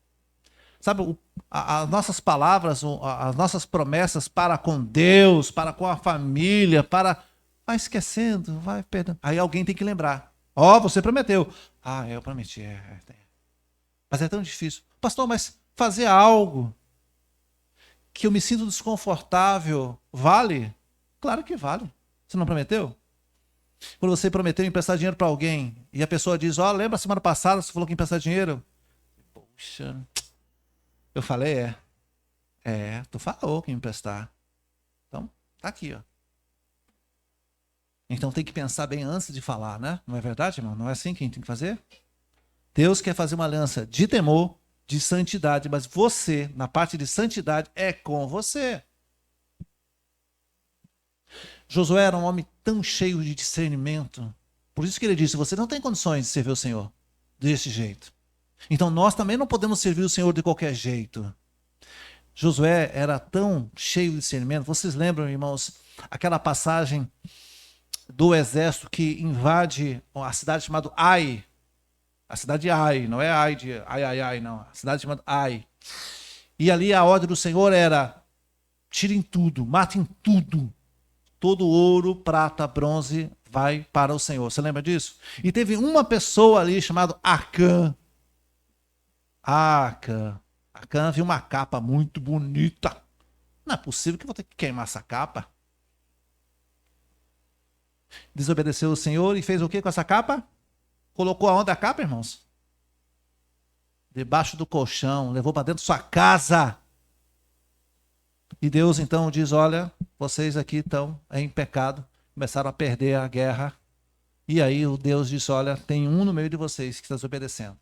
Sabe, as nossas palavras, as nossas promessas para com Deus, para com a família, vai esquecendo, vai perdendo. Aí alguém tem que lembrar. Ó, você prometeu. Ah, eu prometi. Mas é tão difícil. Pastor, mas fazer algo que eu me sinto desconfortável, vale? Claro que vale. Você não prometeu? Quando você prometeu emprestar dinheiro para alguém e a pessoa diz, ó, lembra semana passada você falou que ia emprestar dinheiro? Poxa, eu falei, tu falou que ia emprestar. Então, tá aqui, ó. Então tem que pensar bem antes de falar, né? Não é verdade, irmão? Não é assim que a gente tem que fazer? Deus quer fazer uma aliança de temor, de santidade, mas você, na parte de santidade, é com você. Josué era um homem tão cheio de discernimento. Por isso que ele disse, você não tem condições de servir o Senhor desse jeito. Então nós também não podemos servir o Senhor de qualquer jeito. Josué era tão cheio de discernimento. Vocês lembram, irmãos, aquela passagem do exército que invade a cidade chamada Ai. A cidade de Ai, não é Ai de ai, não. A cidade chamada Ai. E ali a ordem do Senhor era, tirem tudo, matem tudo. Todo ouro, prata, bronze vai para o Senhor. Você lembra disso? E teve uma pessoa ali chamada Acã. Acã viu uma capa muito bonita. Não é possível que eu vou ter que queimar essa capa. Desobedeceu o Senhor e fez o que com essa capa? Colocou aonde a capa, irmãos? Debaixo do colchão, levou para dentro da sua casa. E Deus então diz, olha, vocês aqui estão em pecado, começaram a perder a guerra. E aí o Deus disse, olha, tem um no meio de vocês que está desobedecendo,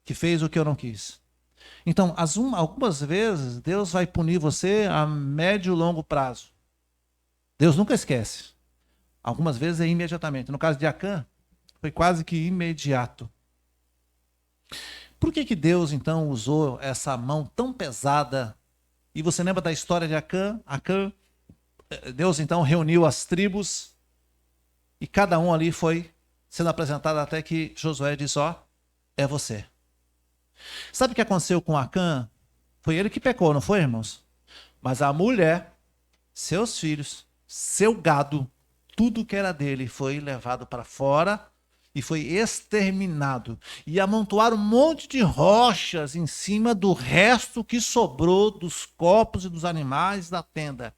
que fez o que eu não quis. Então, algumas vezes, Deus vai punir você a médio e longo prazo. Deus nunca esquece. Algumas vezes é imediatamente. No caso de Acã, foi quase que imediato. Por que Deus então usou essa mão tão pesada? E você lembra da história de Acã? Deus então reuniu as tribos e cada um ali foi sendo apresentado até que Josué disse, ó, é você. Sabe o que aconteceu com Acã? Foi ele que pecou, não foi, irmãos? Mas a mulher, seus filhos, seu gado, tudo que era dele foi levado para fora e foi exterminado. E amontoaram um monte de rochas em cima do resto que sobrou dos corpos e dos animais da tenda.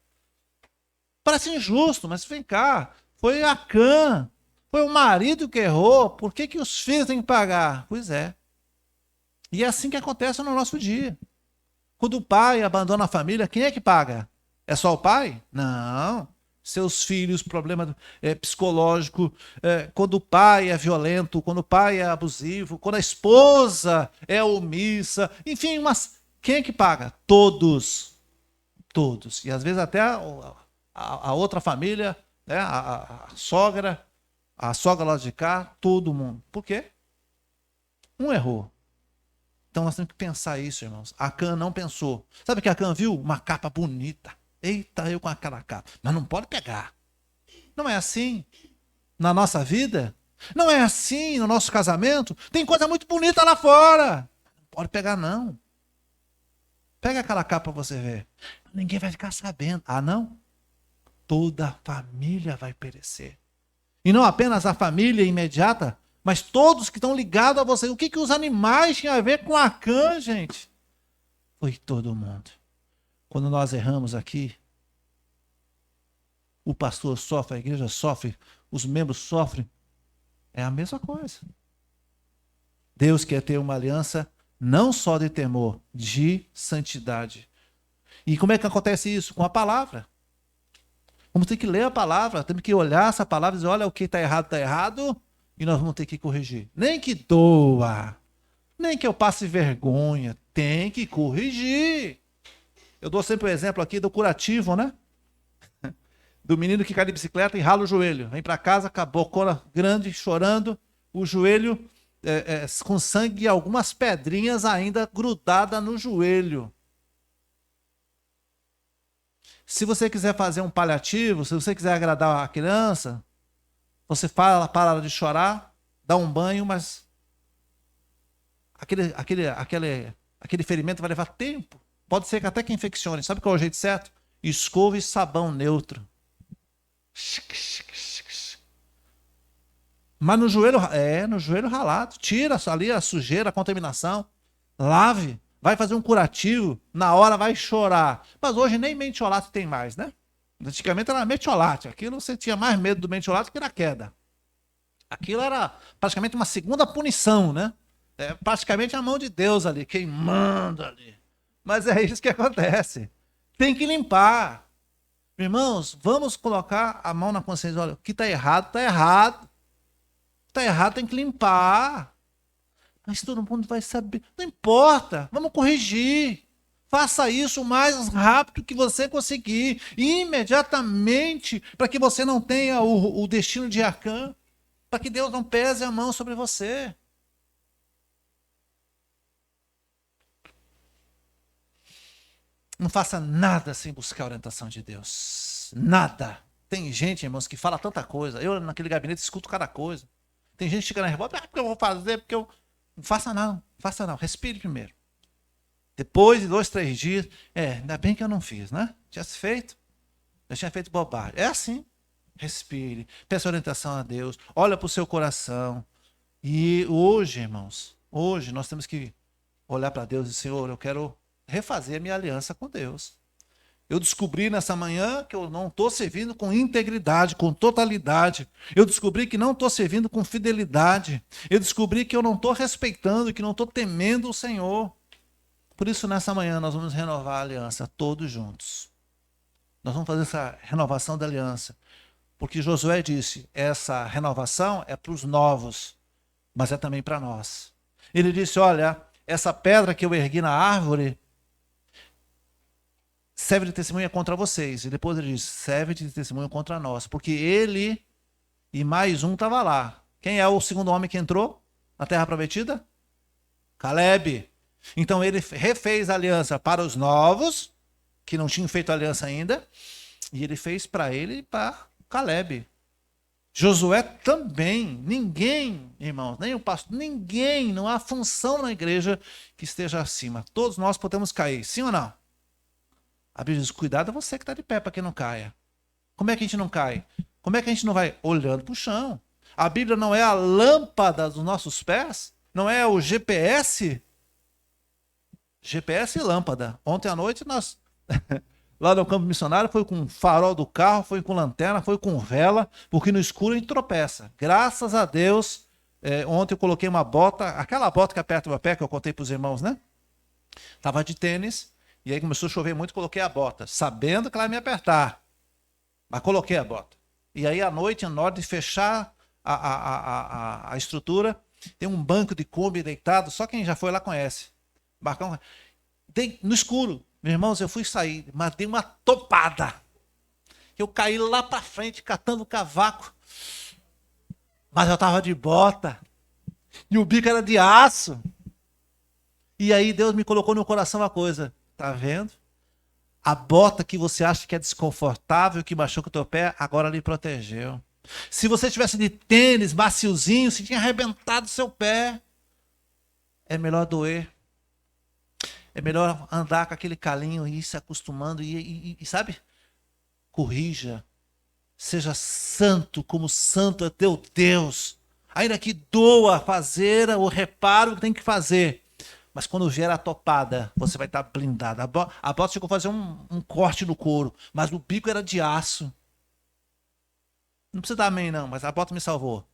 Parece injusto, mas vem cá. Foi Acã, foi o marido que errou. Por que, que os filhos têm que pagar? Pois é. E é assim que acontece no nosso dia. Quando o pai abandona a família, quem é que paga? É só o pai? Não. Seus filhos, problema psicológico, quando o pai é violento, quando o pai é abusivo, quando a esposa é omissa, enfim, mas quem é que paga? Todos. Todos. E às vezes até a outra família, né, a sogra lá de cá, todo mundo. Por quê? Um errou. Então nós temos que pensar isso, irmãos. Acã não pensou. Sabe o que Acã viu? Uma capa bonita. Eita, eu com aquela capa. Mas não pode pegar. Não é assim na nossa vida. Não é assim no nosso casamento. Tem coisa muito bonita lá fora. Não pode pegar, não. Pega aquela capa para você ver. Ninguém vai ficar sabendo. Ah, não? Toda a família vai perecer. E não apenas a família imediata, mas todos que estão ligados a você. O que, que os animais tinham a ver com Acã, gente? Foi todo mundo. Quando nós erramos aqui, o pastor sofre, a igreja sofre, os membros sofrem. É a mesma coisa. Deus quer ter uma aliança não só de temor, de santidade. E como é que acontece isso? Com a palavra. Vamos ter que ler a palavra, temos que olhar essa palavra e dizer, olha, o que está errado, e nós vamos ter que corrigir. Nem que doa, nem que eu passe vergonha, tem que corrigir. Eu dou sempre o exemplo aqui do curativo, né? Do menino que cai de bicicleta e rala o joelho. Vem para casa com a bocona grande, chorando, o joelho com sangue e algumas pedrinhas ainda grudadas no joelho. Se você quiser fazer um paliativo, se você quiser agradar a criança, você fala, para de chorar, dá um banho, mas aquele ferimento vai levar tempo. Pode ser que até que infeccione. Sabe qual é o jeito certo? Escova e sabão neutro. Mas no joelho ralado. Tira ali a sujeira, a contaminação. Lave. Vai fazer um curativo. Na hora vai chorar. Mas hoje nem mentiolate tem mais, né? Antigamente era metiolate. Aquilo você tinha mais medo do mentiolate que da queda. Aquilo era praticamente uma segunda punição, né? Praticamente a mão de Deus ali, queimando ali. Mas é isso que acontece. Tem que limpar. Irmãos, vamos colocar a mão na consciência. Olha, o que está errado, está errado. Está errado, tem que limpar. Mas todo mundo vai saber. Não importa, vamos corrigir. Faça isso o mais rápido que você conseguir. Imediatamente, para que você não tenha o destino de Acã. Para que Deus não pese a mão sobre você. Não faça nada sem buscar a orientação de Deus. Nada. Tem gente, irmãos, que fala tanta coisa. Eu, naquele gabinete, escuto cada coisa. Tem gente que chega na revolta, porque eu vou fazer, porque eu... Não faça não, faça não. Respire primeiro. Depois de 2, 3 dias, ainda bem que eu não fiz, né? Tinha feito. Eu tinha feito bobagem. É assim. Respire. Peça orientação a Deus. Olha para o seu coração. E hoje, irmãos, hoje nós temos que olhar para Deus e dizer, Senhor, eu quero refazer a minha aliança com Deus. Eu descobri nessa manhã que eu não estou servindo com integridade, com totalidade. Eu descobri que não estou servindo com fidelidade. Eu descobri que eu não estou respeitando, que não estou temendo o Senhor. Por isso, nessa manhã, nós vamos renovar a aliança, todos juntos. Nós vamos fazer essa renovação da aliança. Porque Josué disse, essa renovação é para os novos, mas é também para nós. Ele disse, olha, essa pedra que eu ergui na árvore serve de testemunha contra vocês. E depois ele diz, serve de testemunha contra nós. Porque ele e mais um estava lá. Quem é o segundo homem que entrou na terra prometida? Calebe. Então ele refez a aliança para os novos, que não tinham feito aliança ainda, e ele fez para ele e para Calebe. Josué também. Ninguém, irmãos, nem o pastor, ninguém, não há função na igreja que esteja acima. Todos nós podemos cair, sim ou não? A Bíblia diz, cuidado é você que está de pé para que não caia. Como é que a gente não cai? Como é que a gente não vai? Olhando para o chão. A Bíblia não é a lâmpada dos nossos pés? Não é o GPS? GPS e lâmpada. Ontem à noite nós, lá no campo missionário, foi com farol do carro, foi com lanterna, foi com vela, porque no escuro a gente tropeça. Graças a Deus, ontem eu coloquei uma bota, aquela bota que aperta o meu pé, que eu contei para os irmãos, né? Tava de tênis, e aí começou a chover muito, coloquei a bota, sabendo que ela ia me apertar. Mas coloquei a bota. E aí à noite, na hora de fechar a estrutura, tem um banco de Kombi deitado, só quem já foi lá conhece. Barcão, no escuro. Meus irmãos, eu fui sair, mas dei uma topada. Eu caí lá para frente, catando o cavaco. Mas eu estava de bota. E o bico era de aço. E aí Deus me colocou no coração uma coisa. Tá vendo? A bota que você acha que é desconfortável, que machuca o teu pé, agora lhe protegeu. Se você tivesse de tênis, maciozinho, se tinha arrebentado o seu pé, é melhor doer. É melhor andar com aquele calinho e ir se acostumando e sabe? Corrija. Seja santo como santo é teu Deus. Ainda que doa fazer o reparo que tem que fazer. Mas quando vier a topada, você vai estar blindado. A bota chegou a fazer um corte no couro, mas o bico era de aço. Não precisa dar amém, não, mas a bota me salvou.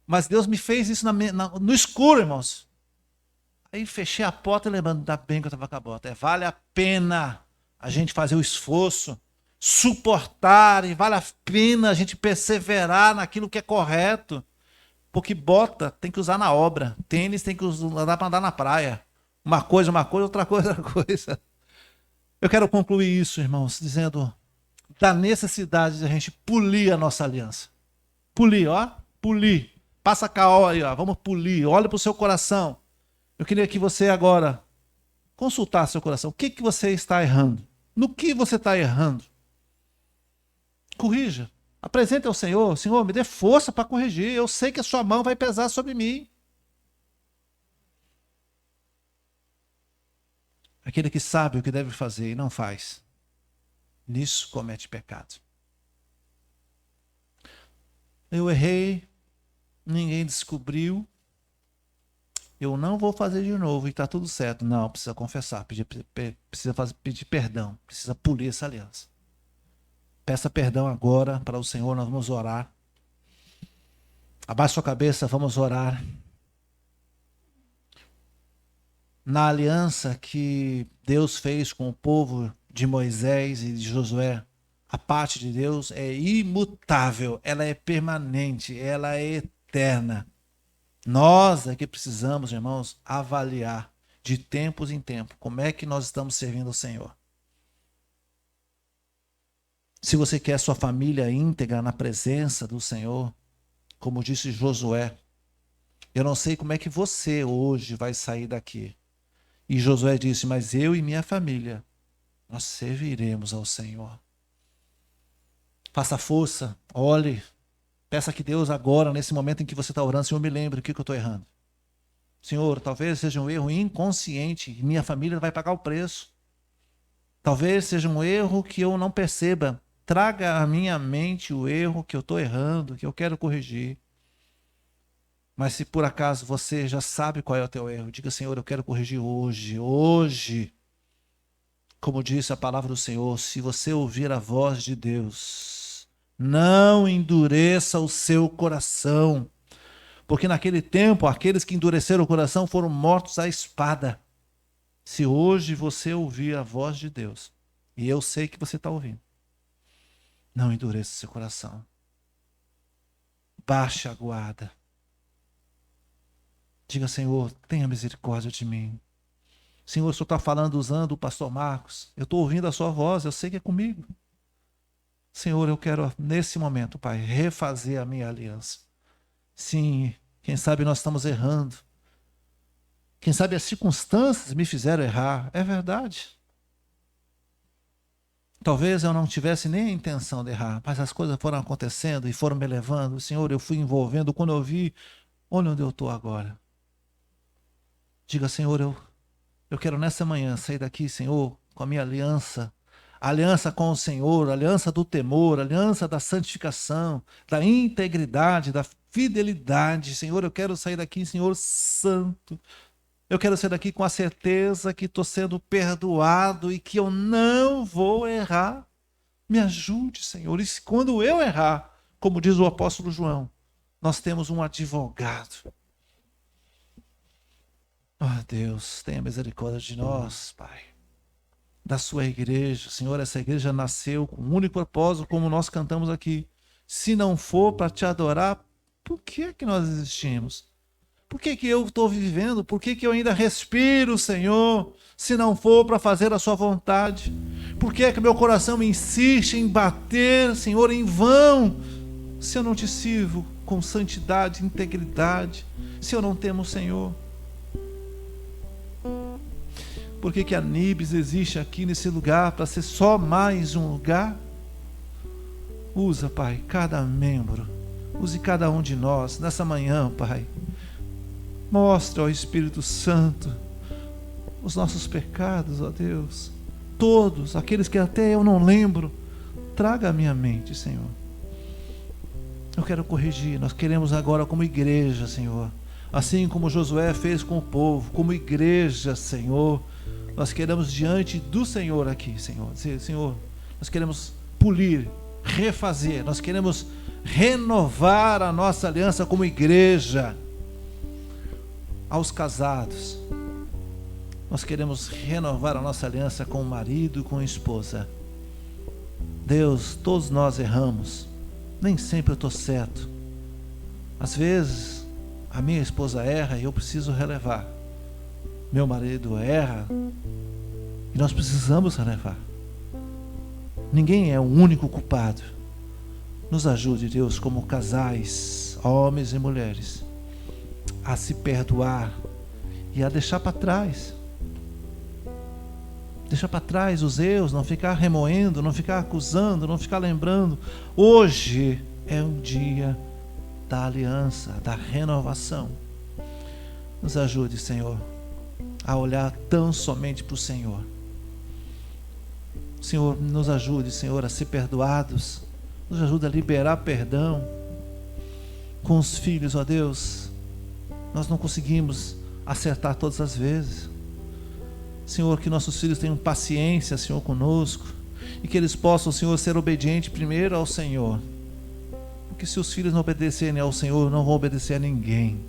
Mas Deus me fez isso no escuro, irmãos. Aí fechei a porta e lembrando, ainda bem que eu estava com a bota. Vale a pena a gente fazer o esforço, suportar, e vale a pena a gente perseverar naquilo que é correto. Porque bota tem que usar na obra, tênis tem que usar para andar na praia. Uma coisa, outra coisa, outra coisa. Eu quero concluir isso, irmãos, dizendo da necessidade de a gente polir a nossa aliança. Polir, ó, polir. Passa caol aí, ó, vamos polir. Olha para o seu coração. Eu queria que você agora consultasse seu coração. O que você está errando? No que você está errando? Corrija. Apresente ao Senhor. Senhor, me dê força para corrigir. Eu sei que a sua mão vai pesar sobre mim. Aquele que sabe o que deve fazer e não faz, nisso comete pecado. Eu errei, ninguém descobriu, eu não vou fazer de novo e está tudo certo. Não, precisa confessar, pedir perdão, precisa polir essa aliança. Peça perdão agora para o Senhor, nós vamos orar. Abaixe sua cabeça, vamos orar. Na aliança que Deus fez com o povo de Moisés e de Josué, a parte de Deus é imutável, ela é permanente, ela é eterna. Nós é que precisamos, irmãos, avaliar de tempos em tempos como é que nós estamos servindo o Senhor. Se você quer sua família íntegra na presença do Senhor, como disse Josué, eu não sei como é que você hoje vai sair daqui. E Josué disse, mas eu e minha família, nós serviremos ao Senhor. Faça força, olhe, peça que Deus agora, nesse momento em que você está orando, Senhor, me lembre o que eu estou errando. Senhor, talvez seja um erro inconsciente e minha família vai pagar o preço. Talvez seja um erro que eu não perceba. Traga à minha mente o erro que eu estou errando, que eu quero corrigir. Mas se por acaso você já sabe qual é o teu erro, diga, Senhor, eu quero corrigir hoje, hoje. Como disse a palavra do Senhor, se você ouvir a voz de Deus, não endureça o seu coração. Porque naquele tempo, aqueles que endureceram o coração foram mortos à espada. Se hoje você ouvir a voz de Deus, e eu sei que você está ouvindo, não endureça o seu coração. Baixe a guarda. Diga, Senhor, tenha misericórdia de mim. Senhor, o Senhor está falando usando o pastor Marcos. Eu estou ouvindo a sua voz, eu sei que é comigo. Senhor, eu quero nesse momento, Pai, refazer a minha aliança. Sim, quem sabe nós estamos errando. Quem sabe as circunstâncias me fizeram errar. É verdade. Talvez eu não tivesse nem a intenção de errar, mas as coisas foram acontecendo e foram me levando. Senhor, eu fui envolvendo. Quando eu vi, olha onde eu estou agora. Diga, Senhor, eu quero nessa manhã sair daqui, Senhor, com a minha aliança aliança com o Senhor, aliança do temor, aliança da santificação, da integridade, da fidelidade. Senhor, eu quero sair daqui, Senhor, santo. Eu quero sair daqui com a certeza que estou sendo perdoado e que eu não vou errar. Me ajude, Senhor. E quando eu errar, como diz o apóstolo João, nós temos um advogado. Oh, Deus, tenha misericórdia de nós, Pai. Da sua igreja. Senhor, essa igreja nasceu com um único propósito, como nós cantamos aqui. Se não for para te adorar, por que nós existimos? Por que eu estou vivendo? Por que eu ainda respiro, Senhor? Se não for para fazer a sua vontade? Por que meu coração me insiste em bater, Senhor, em vão? Se eu não te sirvo com santidade, integridade, se eu não temo o Senhor? Por que a Nibs existe aqui nesse lugar para ser só mais um lugar? Usa, Pai, cada membro. Use cada um de nós nessa manhã, Pai. Mostra ao Espírito Santo os nossos pecados, ó Deus. Todos, aqueles que até eu não lembro. Traga à minha mente, Senhor. Eu quero corrigir. Nós queremos agora como igreja, Senhor. Assim como Josué fez com o povo, como igreja, Senhor. Nós queremos diante do Senhor aqui, Senhor, dizer, Senhor, nós queremos polir, refazer, nós queremos renovar a nossa aliança como igreja. Aos casados, nós queremos renovar a nossa aliança com o marido e com a esposa. Deus, todos nós erramos, nem sempre eu estou certo. Às vezes, a minha esposa erra e eu preciso relevar. Meu marido erra e nós precisamos relevar. Ninguém é o único culpado. Nos ajude, Deus, como casais, homens e mulheres, a se perdoar e a deixar para trás. Deixar para trás os erros, não ficar remoendo, não ficar acusando, não ficar lembrando. Hoje é um dia da aliança, da renovação. Nos ajude, Senhor, a olhar tão somente para o Senhor. Senhor, nos ajude, Senhor, a ser perdoados. Nos ajude a liberar perdão com os filhos, ó Deus. Nós não conseguimos acertar todas as vezes. Senhor, que nossos filhos tenham paciência, Senhor, conosco. E que eles possam, Senhor, ser obedientes primeiro ao Senhor. Porque se os filhos não obedecerem ao Senhor, não vão obedecer a ninguém.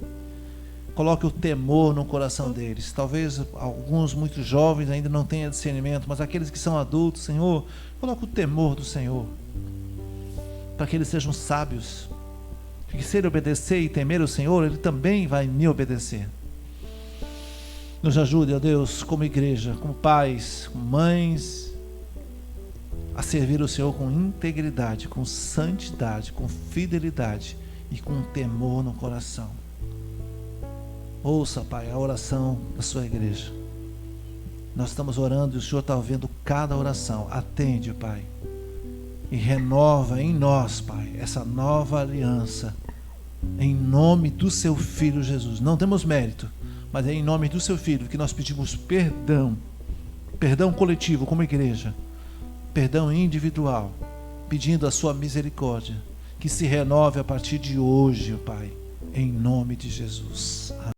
Coloque o temor no coração deles. Talvez alguns muito jovens ainda não tenham discernimento, mas aqueles que são adultos, Senhor, coloque o temor do Senhor. Para que eles sejam sábios. Que se ele obedecer e temer o Senhor, ele também vai me obedecer. Nos ajude, ó Deus, como igreja, como pais, como mães, a servir o Senhor com integridade, com santidade, com fidelidade e com temor no coração. Ouça, Pai, a oração da sua igreja. Nós estamos orando e o Senhor está ouvindo cada oração. Atende, Pai, e renova em nós, Pai, essa nova aliança, em nome do seu Filho Jesus. Não temos mérito, mas é em nome do seu Filho que nós pedimos perdão, perdão coletivo como igreja, perdão individual, pedindo a sua misericórdia, que se renove a partir de hoje, Pai, em nome de Jesus.